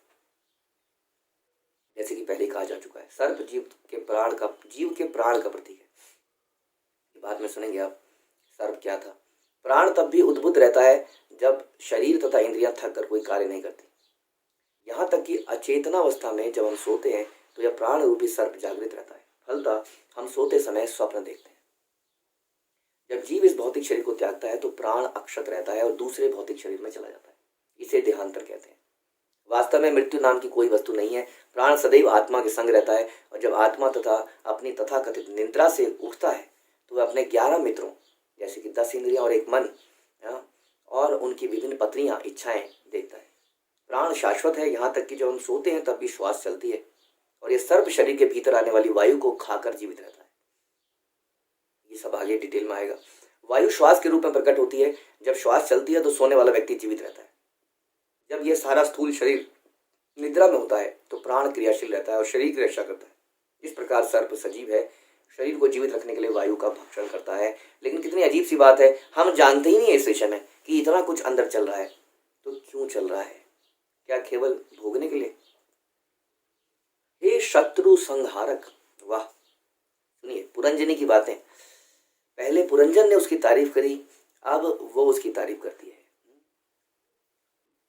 जैसे कि पहले कहा जा चुका है, सर्प जीव के प्राण का प्रतीक है। बाद में सुनेंगे आप सर्प क्या था। प्राण तब भी उद्बुद्ध रहता है जब शरीर तथा इंद्रियां थक कर कोई कार्य नहीं करती। यहाँ तक कि अचेतनावस्था में जब हम सोते हैं तो यह प्राण रूपी सर्प जागृत रहता है। फलतः हम सोते समय स्वप्न देखते हैं। जब जीव इस भौतिक शरीर को त्यागता है तो प्राण अक्षत रहता है और दूसरे भौतिक शरीर में चला जाता है। इसे देहांतर कहते हैं। वास्तव में मृत्यु नाम की कोई वस्तु नहीं है। प्राण सदैव आत्मा के संग रहता है, और जब आत्मा तथा अपनी तथाकथित निद्रा से उठता है तो वह अपने 11 मित्रों जैसे कि 10 इंद्रियां और एक मन और उनकी विभिन्न पत्नियां इच्छाएं देखता है। प्राण शाश्वत है, यहाँ तक कि जब हम सोते हैं तब भी श्वास चलती है और ये सर्प शरीर के भीतर आने वाली वायु को खाकर जीवित रहता है। ये सब आगे डिटेल में आएगा। वायु श्वास के रूप में प्रकट होती है। जब श्वास चलती है तो सोने वाला व्यक्ति जीवित रहता है। जब यह सारा स्थूल शरीर निद्रा में होता है तो प्राण क्रियाशील रहता है और शरीर की रक्षा करता है। इस प्रकार सर्प सजीव है, शरीर को जीवित रखने के लिए वायु का भक्षण करता है। लेकिन कितनी अजीब सी बात है, हम जानते ही नहीं है इस विषय में कि इतना कुछ अंदर चल रहा है। तो क्यों चल रहा है? क्या केवल भोगने के लिए? हे शत्रु संहारक। वाह, सुनिए पुरंजनी की बातें। पहले पुरंजन ने उसकी तारीफ करी, अब वो उसकी तारीफ करती है।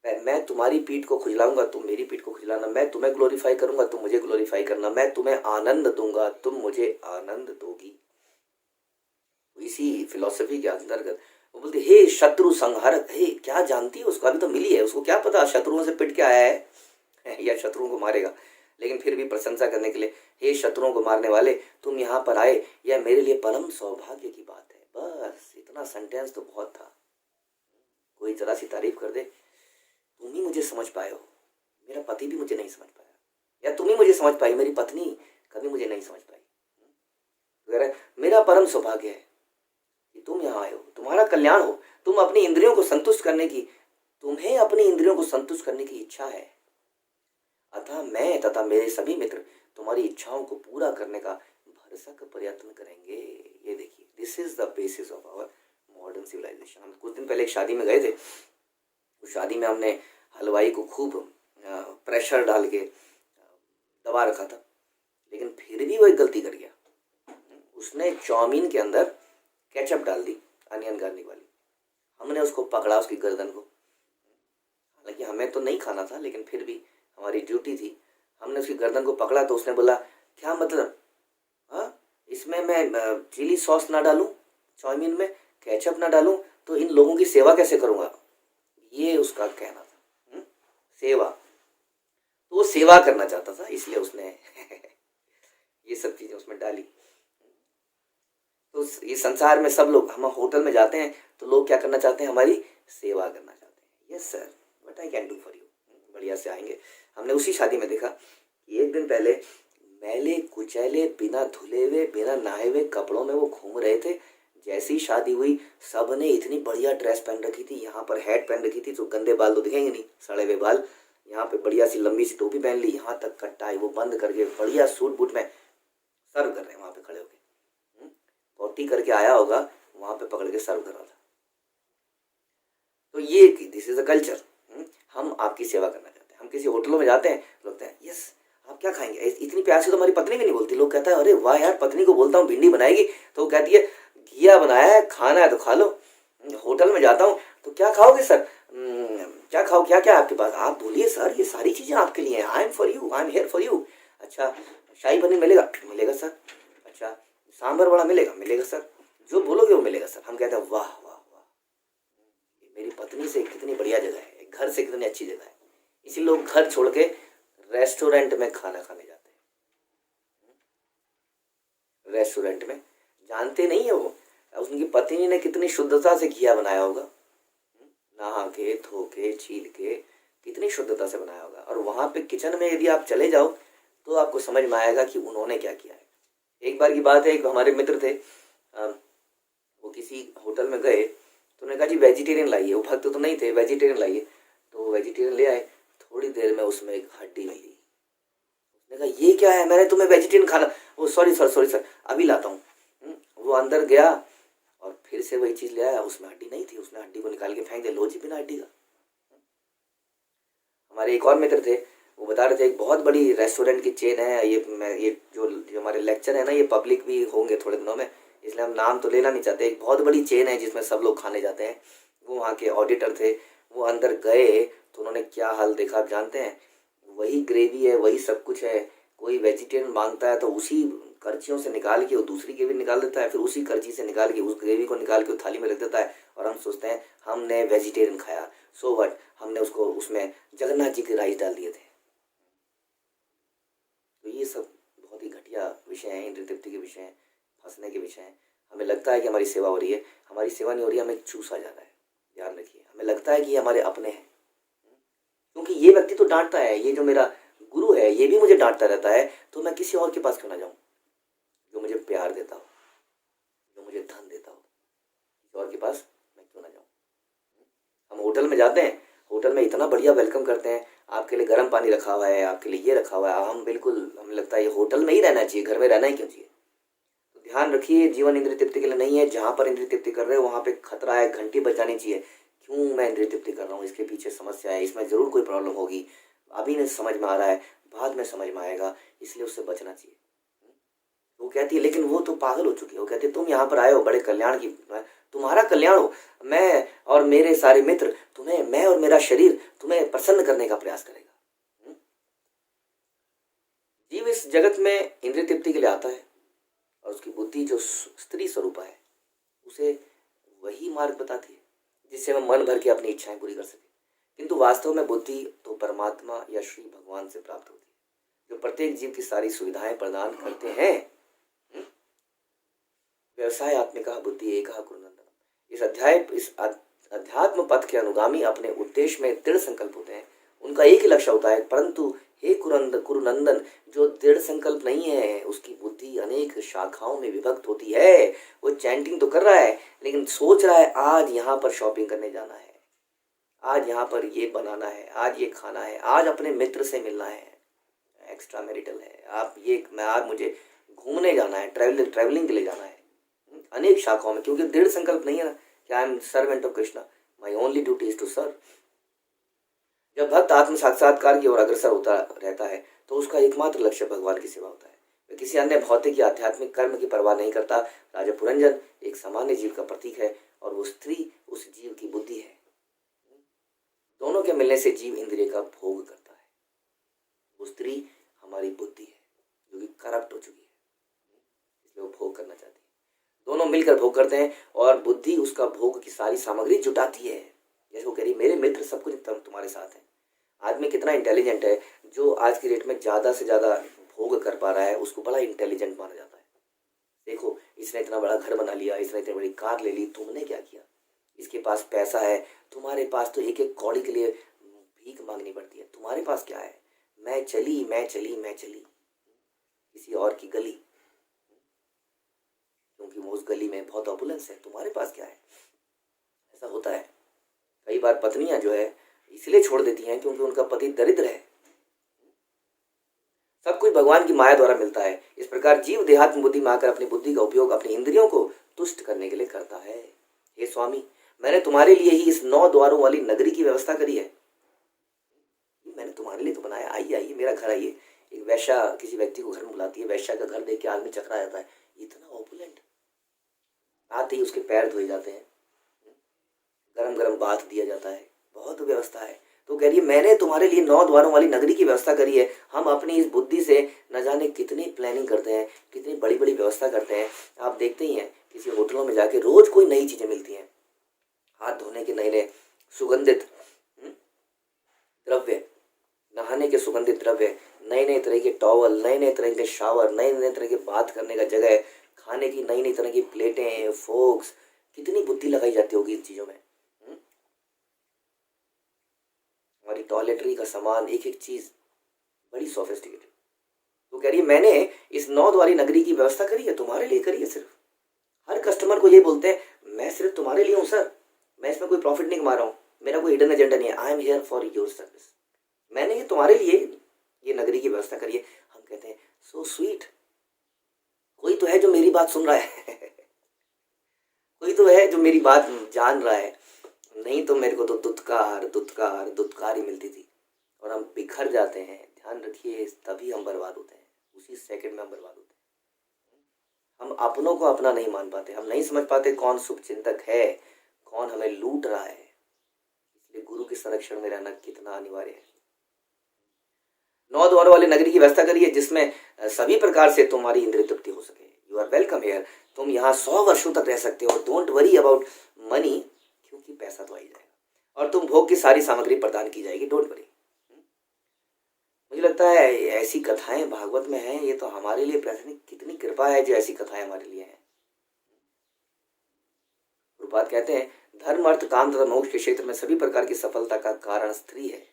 मैं तुम्हारी पीठ को खुजलाऊंगा, तुम मेरी पीठ को खुजलाना। मैं तुम्हें ग्लोरीफाई करूंगा, तुम मुझे ग्लोरीफाई करना। मैं तुम्हें आनंद दूंगा, तुम मुझे आनंद दोगी। इसी फिलॉसफी के अंतर्गत वो बोलती हे शत्रु संहारक। हे, क्या जानती है उसको? अभी तो मिली है, उसको क्या पता शत्रुओं से पिट के आया है या शत्रुओं को मारेगा। लेकिन फिर भी प्रशंसा करने के लिए, हे शत्रुओं को मारने वाले, तुम यहाँ पर आए, यह मेरे लिए परम सौभाग्य की बात है। बस इतना सेंटेंस तो बहुत था। कोई जरा सी तारीफ कर दे, तुम ही मुझे समझ पाए हो, मेरा पति भी मुझे नहीं समझ पाया, या तुम ही मुझे समझ पाई, मेरी पत्नी कभी मुझे नहीं समझ पाई। मेरा परम सौभाग्य है कि तुम यहाँ आए हो, तुम्हारा कल्याण हो। तुम अपनी इंद्रियों को संतुष्ट करने की, तुम्हें अपनी इंद्रियों को संतुष्ट करने की इच्छा है, अतः मैं तथा मेरे सभी मित्र तुम्हारी इच्छाओं को पूरा करने का भरसक प्रयत्न करेंगे। ये देखिए, this is the basis of our modern civilisation. हम कुछ दिन पहले एक शादी में गए थे। उस शादी में हमने हलवाई को खूब प्रेशर डाल के दबा रखा था, लेकिन फिर भी वो एक गलती कर गया। उसने चाउमीन के अंदर केचप डाल दी, अनियन गार्लिक वाली। हमने उसको पकड़ा, उसकी गर्दन को। हालांकि हमें तो नहीं खाना था, लेकिन फिर भी हमारी ड्यूटी थी। हमने उसकी गर्दन को पकड़ा तो उसने बोला, क्या मतलब? हाँ, इसमें मैं चिली सॉस ना डालूं, चाउमीन में केचप ना डालूं, तो इन लोगों की सेवा कैसे करूँगा? ये उसका कहना था। सेवा, तो वो सेवा करना चाहता था, इसलिए उसने ये सब चीज़ें उसमें डाली। तो ये संसार में सब लोग, हम होटल में जाते हैं तो लोग क्या करना चाहते हैं? हमारी सेवा करना चाहते हैं। Yes sir, what I can do for you. बढ़िया से आएंगे। हमने उसी शादी में देखा कि एक दिन पहले मैले कुचैले, बिना धुले हुए, बिना नहाए हुए कपड़ों में वो घूम रहे थे। जैसी शादी हुई, सब ने इतनी बढ़िया ड्रेस पहन रखी थी, यहाँ पर हैट पहन रखी थी, तो गंदे बाल तो दिखेंगे नहीं, सड़े हुए बाल। यहाँ पे बढ़िया सी लंबी सी टोपी पहन ली, यहाँ तक का टाई वो बंद करके बढ़िया सूट बूट में सर्व कर रहे हैं वहाँ पे खड़े होके। पॉटी करके आया होगा, वहाँ पे पकड़ के सर्व कर रहा था। तो ये दिस इज अ कल्चर। हम आपकी सेवा करना चाहते हैं। हम किसी होटलों में जाते हैं, लोग कहते हैं यस आप क्या खाएंगे? इतनी प्यार से तो हमारी पत्नी भी नहीं बोलती। लोग कहता है अरे वाह यार, पत्नी को बोलता हूँ भिंडी बनाएगी तो वो कहती है घिया बनाया है, खाना है तो खा लो। होटल में जाता हूँ तो क्या खाओगे सर? क्या खाओ, क्या क्या आपके पास? आप बोलिए सर, ये सारी चीज़ें आपके लिए हैं। I am for you, I am here for you. अच्छा, शाही पनीर मिलेगा? मिलेगा सर। अच्छा, सांभर वड़ा मिलेगा? मिलेगा सर। जो बोलोगे वो मिलेगा सर। हम कहते हैं वाह वाह वाह, मेरी पत्नी से कितनी बढ़िया जगह है, घर से कितनी अच्छी जगह है। इसी लोग घर छोड़ के रेस्टोरेंट में खाना खाने जाते हैं। रेस्टोरेंट में जानते नहीं है वो उनकी पत्नी ने कितनी शुद्धता से घिया बनाया होगा, नहा के धो के छील के कितनी शुद्धता से बनाया होगा। और वहाँ पे किचन में यदि आप चले जाओ तो आपको समझ में आएगा कि उन्होंने क्या किया है। एक बार की बात है, एक हमारे मित्र थे, वो किसी होटल में गए तो उन्होंने कहा जी वेजिटेरियन लाइए। वो भक्त तो नहीं थे, वेजिटेरियन लाइए। तो वेजिटेरियन ले आए। थोड़ी देर में उसमें एक हड्डी मिली। उसने कहा ये क्या है, मैंने तुम्हें वेजिटेरियन खाना। वो सॉरी सर अभी लाता हूँ। वो अंदर गया और फिर से वही चीज़ ले आया, उसमें हड्डी नहीं थी। उसने हड्डी को निकाल के फेंक दिया, लो जी बिना हड्डी का। हमारे एक और मित्र थे, वो बता रहे थे एक बहुत बड़ी रेस्टोरेंट की चेन है। ये जो हमारे लेक्चर है ना, ये पब्लिक भी होंगे थोड़े दिनों में, इसलिए हम नाम तो लेना नहीं चाहते। एक बहुत बड़ी चेन है जिसमें सब लोग खाने जाते हैं। वो वहाँ के ऑडिटर थे। वो अंदर गए तो उन्होंने क्या हाल देखा आप जानते हैं? वही ग्रेवी है, वही सब कुछ है। कोई वेजिटेरियन मांगता है तो उसी करचियों से निकाल के वो दूसरी ग्रेवी निकाल देता है, फिर उसी करची से निकाल के उस ग्रेवी को निकाल के वो थाली में रख देता है। और हम सोचते हैं हमने वेजिटेरियन खाया, सो व्हाट, हमने उसको उसमें जगन्नाथ जी के राइस डाल दिए थे। तो ये सब बहुत ही घटिया विषय हैं, इंद्रिय तृप्ति के विषय हैं, फंसने के विषय हैं। हमें लगता है कि हमारी सेवा हो रही है, हमारी सेवा नहीं हो रही है, हमें चूसा जा रहा है। ध्यान रखिए, हमें लगता है कि ये हमारे अपने हैं, क्योंकि ये व्यक्ति तो डांटता है, ये जो मेरा गुरु है ये भी मुझे डांटता रहता है, तो मैं किसी और के पास क्यों ना जाऊं जो मुझे प्यार देता हो, जो मुझे धन देता हो, किसी और के पास मैं क्यों ना जाऊं। हम होटल में जाते हैं, होटल में इतना बढ़िया वेलकम करते हैं, आपके लिए गर्म पानी रखा हुआ है, आपके लिए ये रखा हुआ है, हम बिल्कुल, हमें लगता है ये होटल में ही रहना चाहिए, घर में रहना ही क्यों चाहिए। तो ध्यान रखिए, जीवन इंद्रिय तृप्ति के लिए नहीं है। जहाँ पर इंद्रिय तृप्ति कर रहे हो वहाँ पे खतरा है, घंटी बजानी चाहिए, क्यों मैं इंद्रिय तृप्ति कर रहा हूँ, इसके पीछे समस्या है, इसमें ज़रूर कोई प्रॉब्लम होगी, अभी नहीं समझ में आ रहा है, बाद में समझ में आएगा, इसलिए उससे बचना चाहिए। वो कहती है, लेकिन वो तो पागल हो चुकी है, वो कहती है तुम यहाँ पर आए हो बड़े कल्याण की, तुम्हारा कल्याण हो, मैं और मेरे सारे मित्र तुम्हें, मैं और मेरा शरीर तुम्हें प्रसन्न करने का प्रयास करेगा। जीव इस जगत में इंद्रिय तृप्ति के लिए आता है, और उसकी बुद्धि जो स्त्री स्वरूप है उसे वही मार्ग बताती है जिससे वह मन भर के अपनी इच्छाएं पूरी कर सके। किंतु वास्तव में बुद्धि तो परमात्मा या श्री भगवान से प्राप्त होती है, जो प्रत्येक जीव की सारी सुविधाएं प्रदान करते हैं। व्यवसाय आत्मिका बुद्धि एका गुरुनंदन। इस अध्यात्म पथ के अनुगामी अपने उद्देश्य में दृढ़ संकल्प होते हैं, उनका एक ही लक्ष्य होता है, परंतु हे कुरुनंदन, जो दृढ़ संकल्प नहीं है उसकी बुद्धि अनेक शाखाओं में विभक्त होती है। वो चैंटिंग तो कर रहा है, लेकिन सोच रहा है आज यहाँ पर शॉपिंग करने जाना है, आज यहाँ पर ये बनाना है, आज ये खाना है, आज अपने मित्र से मिलना है, एक्स्ट्रा मैरिटल है, आप ये, मैं आज मुझे घूमने जाना है, ट्रैवलिंग के लिए जाना है, अनेक शाखाओं में, क्योंकि दृढ़ संकल्प नहीं है ना कि I am servant of Krishna, my only duty is to serve. जब भक्त आत्म साक्षात्कार की ओर अग्रसर होता रहता है तो उसका एकमात्र लक्ष्य भगवान की सेवा होता है, वह किसी अन्य भौतिक या आध्यात्मिक कर्म की परवाह नहीं करता। राजा पुरंजन एक सामान्य जीव का प्रतीक है और वो स्त्री उस जीव की बुद्धि है। दोनों के मिलने से जीव इंद्रिय का भोग करता है, वो स्त्री हमारी बुद्धि है जो कि करप्ट हो चुकी है, इसलिए वो भोग करना चाहती है। दोनों मिलकर भोग करते हैं और बुद्धि उसका भोग की सारी सामग्री जुटाती है। जैसे वो कह रही मेरे मित्र सब कुछ तुम्हारे साथ है। आदमी कितना इंटेलिजेंट है, जो आज की डेट में ज़्यादा से ज़्यादा भोग कर पा रहा है उसको बड़ा इंटेलिजेंट माना जाता है। देखो इसने इतना बड़ा घर बना लिया, इसने इतनी बड़ी कार ले ली, तुमने क्या किया, इसके पास पैसा है, तुम्हारे पास तो एक एक कौड़ी के लिए भीख मांगनी पड़ती है, तुम्हारे पास क्या है, मैं चली किसी और की गली, क्योंकि वो उस गली में बहुत ऑपुलेंस है, तुम्हारे पास क्या है। ऐसा होता है। कई बार पत्नियां जो है इसलिए छोड़ देती हैं क्योंकि उनका पति दरिद्र है। सब कुछ भगवान की माया द्वारा मिलता है। इस प्रकार जीव देहात्म बुद्धि में आकर अपनी बुद्धि का उपयोग अपनी इंद्रियों को तुष्ट करने के लिए करता है। हे स्वामी, मैंने तुम्हारे लिए ही इस 9 द्वारों वाली नगरी की व्यवस्था करी है, मैंने तुम्हारे लिए तो बनाया, आइए आइए मेरा घर आइए। एक वैश्या किसी व्यक्ति को घर में बुलाती है, वैश्या का घर देख के आदमी चकरा जाता है, इतना ऑपुलेंट। आते ही उसके पैर धोए जाते हैं, गरम गरम बाथ दिया जाता है, बहुत व्यवस्था है। तो कह रही है मैंने तुम्हारे लिए 9 द्वारों वाली नगरी की व्यवस्था करी है। हम अपनी इस बुद्धि से न जाने कितनी प्लानिंग करते हैं, कितनी बड़ी बड़ी व्यवस्था करते हैं। आप देखते ही हैं किसी होटलों में जाके रोज कोई नई चीजें मिलती हैं, हाथ धोने के नए नए सुगंधित द्रव्य, नहाने के सुगंधित द्रव्य, नए नए तरह के टॉवल, नए नए तरह के शावर, नए नए तरह के बात करने का जगह, खाने की नई नई तरह की प्लेटें, फोक्स, कितनी बुद्धि लगाई जाती होगी इन चीज़ों में। हमारी टॉयलेटरी का सामान, एक एक चीज़ बड़ी सोफिस्टिकेटेड। तो कह रही है मैंने इस 9 वाली नगरी की व्यवस्था करी है, तुम्हारे लिए करी है। सिर्फ हर कस्टमर को ये बोलते हैं मैं सिर्फ तुम्हारे लिए हूँ सर, मैं इसमें कोई प्रॉफिट नहीं कमा रहा हूँ, मेरा कोई हिडन एजेंडा नहीं है, I am here for your service, मैंने ये तुम्हारे लिए ये नगरी की व्यवस्था करी है। हम कहते हैं सो स्वीट, कोई तो है जो मेरी बात सुन रहा है कोई तो है जो मेरी बात जान रहा है, नहीं तो मेरे को तो दुत्कार ही मिलती थी। और हम बिखर जाते हैं। ध्यान रखिए, तभी हम बर्बाद होते हैं, उसी सेकंड में हम बर्बाद होते हैं। हम अपनों को अपना नहीं मान पाते, हम नहीं समझ पाते कौन शुभ चिंतक है, कौन हमें लूट रहा है। इसलिए गुरु के संरक्षण में रहना कितना अनिवार्य है। 9 द्वारों वाली नगरी की व्यवस्था करिए जिसमें सभी प्रकार से तुम्हारी इंद्रिय तृप्ति हो सके। यू आर वेलकम हियर, तुम यहाँ 100 वर्षों तक रह सकते हो। डोंट वरी अबाउट मनी, क्योंकि पैसा तो आ ही जाएगा और तुम भोग की सारी सामग्री प्रदान की जाएगी। Don't worry. मुझे लगता है ऐसी कथाएं भागवत में हैं, ये तो हमारे लिए कितनी कृपा है जो ऐसी कथाएं हमारे लिए हैं। प्रभुपाद कहते हैं, धर्म अर्थ काम तथा मोक्ष के क्षेत्र में सभी प्रकार की सफलता का कारण स्त्री है।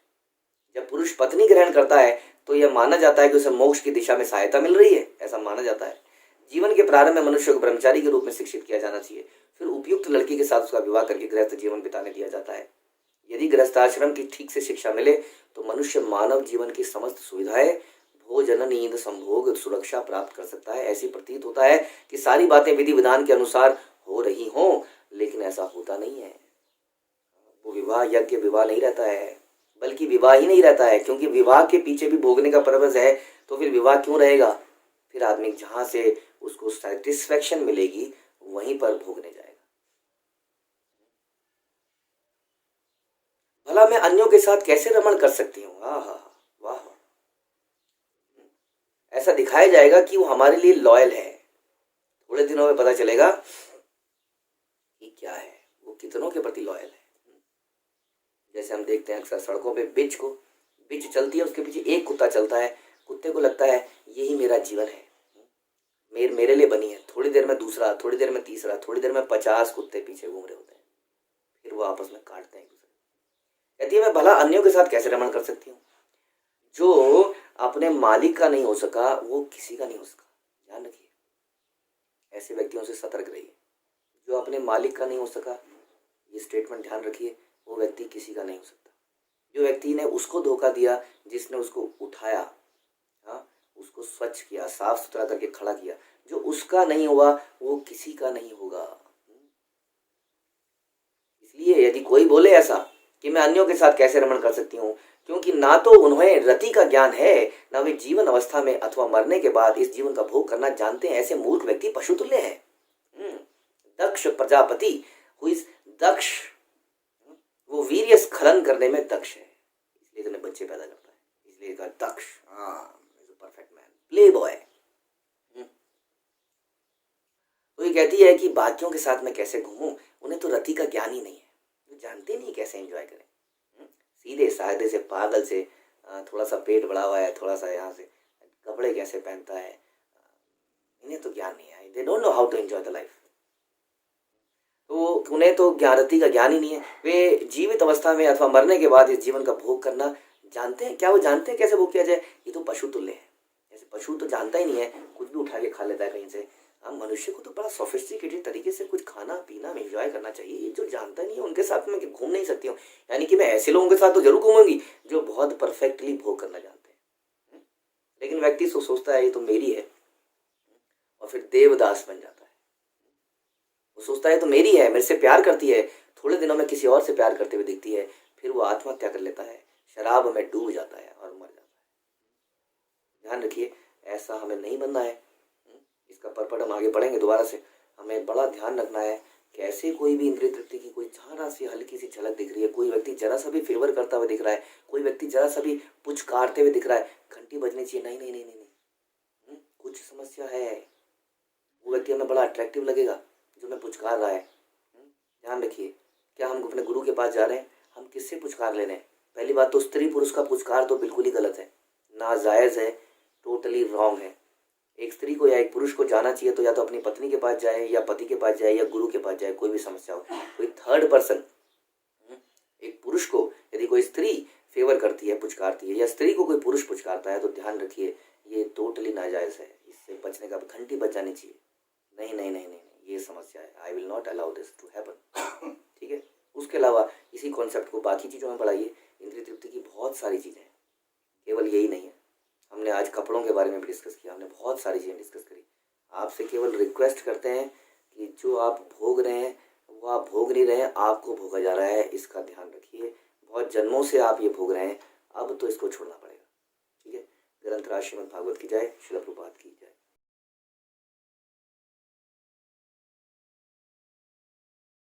जब पुरुष पत्नी ग्रहण करता है तो यह माना जाता है कि उसे मोक्ष की दिशा में सहायता मिल रही है, ऐसा माना जाता है। जीवन के प्रारंभ में मनुष्य को ब्रह्मचारी के रूप में शिक्षित किया जाना चाहिए, फिर उपयुक्त लड़की के साथ उसका विवाह करके गृहस्थ जीवन बिताने दिया जाता है। यदि गृहस्थाश्रम की ठीक से शिक्षा मिले तो मनुष्य मानव जीवन की समस्त सुविधाएं, भोजन, नींद, संभोग, सुरक्षा प्राप्त कर सकता है। ऐसी प्रतीत होता है कि सारी बातें विधि विधान के अनुसार हो रही हों, लेकिन ऐसा होता नहीं है। वो विवाह यज्ञ विवाह नहीं रहता है, बल्कि विवाह ही नहीं रहता है, क्योंकि विवाह के पीछे भी भोगने का पर्पस है। तो फिर विवाह क्यों रहेगा? फिर आदमी जहां से उसको सेटिस्फेक्शन मिलेगी वहीं पर भोगने जाएगा। भला मैं अन्यों के साथ कैसे रमण कर सकती हूँ? वाह, ऐसा दिखाया जाएगा कि वो हमारे लिए लॉयल है। थोड़े दिनों में पता चलेगा कि क्या है, वो कितनों के प्रति लॉयल है। जैसे हम देखते हैं अक्सर सड़कों पे बिच चलती है, उसके पीछे एक कुत्ता चलता है। कुत्ते को लगता है यही मेरा जीवन है, मेरे लिए बनी है। थोड़ी देर में दूसरा, थोड़ी देर में तीसरा, थोड़ी देर में 50 कुत्ते पीछे घूम रहे होते हैं। फिर वो आपस में काटते हैं एक दूसरे। कहती है मैं भला अन्यों के साथ कैसे रमण कर सकती हूँ? जो अपने मालिक का नहीं हो सका वो किसी का नहीं हो सका। ध्यान रखिए, ऐसे व्यक्तियों से सतर्क रहिए। जो अपने मालिक का नहीं हो सका, ये स्टेटमेंट ध्यान रखिए, वो व्यक्ति किसी का नहीं हो सकता। जो व्यक्ति ने उसको धोखा दिया, जिसने उसको उठाया, हाँ, उसको स्वच्छ किया, साफ सुथरा करके खड़ा किया, जो उसका नहीं हुआ वो किसी का नहीं होगा। इसलिए यदि कोई बोले ऐसा कि मैं अन्यों के साथ कैसे रमण कर सकती हूँ, क्योंकि ना तो उन्हें रति का ज्ञान है, ना वे जीवन अवस्था में अथवा मरने के बाद इस जीवन का भोग करना जानते हैं, ऐसे मूर्ख व्यक्ति पशु तुल्य है। दक्ष प्रजापति, दक्ष, वो वीर्य स्खलन करने में दक्ष है, इसलिए इतने बच्चे पैदा करता है, इसलिए कहा दक्ष, परफेक्ट मैन, प्ले बॉय। तो ये कहती है कि बाकियों के साथ मैं कैसे घूमूं, उन्हें तो रति का ज्ञान ही नहीं है, वो जानते नहीं कैसे एंजॉय करें। सीधे साधे से पागल से, थोड़ा सा पेट बढ़ा हुआ है, थोड़ा सा यहाँ से, कपड़े कैसे पहनता है, इन्हें तो ज्ञान नहीं है। They don't know how to enjoy the life. तो उन्हें तो रति का ज्ञान ही नहीं है। वे जीवित अवस्था में अथवा मरने के बाद इस जीवन का भोग करना जानते हैं क्या? वो जानते हैं कैसे भोग किया जाए? ये तो पशु तुल्य है। जैसे पशु तो जानता ही नहीं है, कुछ भी उठा के खा लेता है कहीं से। मनुष्य को तो बड़ा सोफिस्टिकेटेड तरीके से कुछ खाना पीना एंजॉय करना चाहिए। ये जो जानता नहीं है उनके साथ में घूम नहीं सकती हूँ। यानी कि मैं ऐसे लोगों के साथ तो जरूर घूमूंगी जो बहुत परफेक्टली भोग करना जानते हैं। लेकिन व्यक्ति सोचता है ये तो मेरी है, और फिर देवदास बन जाता है। वो सोचता है तो मेरी है, मेरे से प्यार करती है, थोड़े दिनों में किसी और से प्यार करते हुए दिखती है, फिर वो आत्महत्या कर लेता है, शराब में डूब जाता है और मर जाता है। ध्यान रखिए, ऐसा हमें नहीं बनना है। इसका परपट हम आगे पढ़ेंगे दोबारा से। हमें बड़ा ध्यान रखना है कैसे कोई भी इंद्रिय तृप्ति की कोई जरा सी हल्की सी झलक दिख रही है, कोई व्यक्ति जरा सा भी फेवर करता हुआ दिख रहा है, कोई व्यक्ति जरा सा भी पुचकारते हुए दिख रहा है, घंटी बजनी चाहिए। नहीं नहीं नहीं नहीं, नहीं। कुछ समस्या है। वो व्यक्ति हमें बड़ा अट्रैक्टिव लगेगा जो हमें पुचकार रहा है। ध्यान रखिए, क्या हम अपने गुरु के पास जा रहे हैं, हम किससे पुचकार ले रहे हैं? पहली बात तो स्त्री पुरुष का पुचकार तो बिल्कुल ही गलत है, नाजायज़ है, टोटली रॉन्ग है। एक स्त्री को या एक पुरुष को जाना चाहिए तो या तो अपनी पत्नी के पास जाए, या पति के पास जाए, या गुरु के पास जाए। कोई भी समस्या हो, कोई थर्ड पर्सन, एक पुरुष को यदि कोई स्त्री फेवर करती है, पुचकारती है, या स्त्री को कोई पुरुष पुचकारता है, तो ध्यान रखिए ये टोटली नाजायज़ है। इससे बचने का घंटी बच जानी चाहिए। नहीं नहीं नहीं नहीं, ये समस्या है, I will not allow this to happen. ठीक है। उसके अलावा इसी कॉन्सेप्ट को बाकी चीज़ों में बढ़ाइए। इंद्रिय तृप्ति की बहुत सारी चीज़ें हैं, केवल यही नहीं है। हमने आज कपड़ों के बारे में भी डिस्कस किया, हमने बहुत सारी चीज़ें डिस्कस करी। आपसे केवल रिक्वेस्ट करते हैं कि जो आप भोग रहे हैं वो आप भोग नहीं रहे हैं, आपको भोगा जा रहा है, इसका ध्यान रखिए। बहुत जन्मों से आप ये भोग रहे हैं, अब तो इसको छोड़ना पड़ेगा। ठीक है। ग्रंथराज श्रीमद् भागवत की जय, श्रील प्रभुपाद की जय।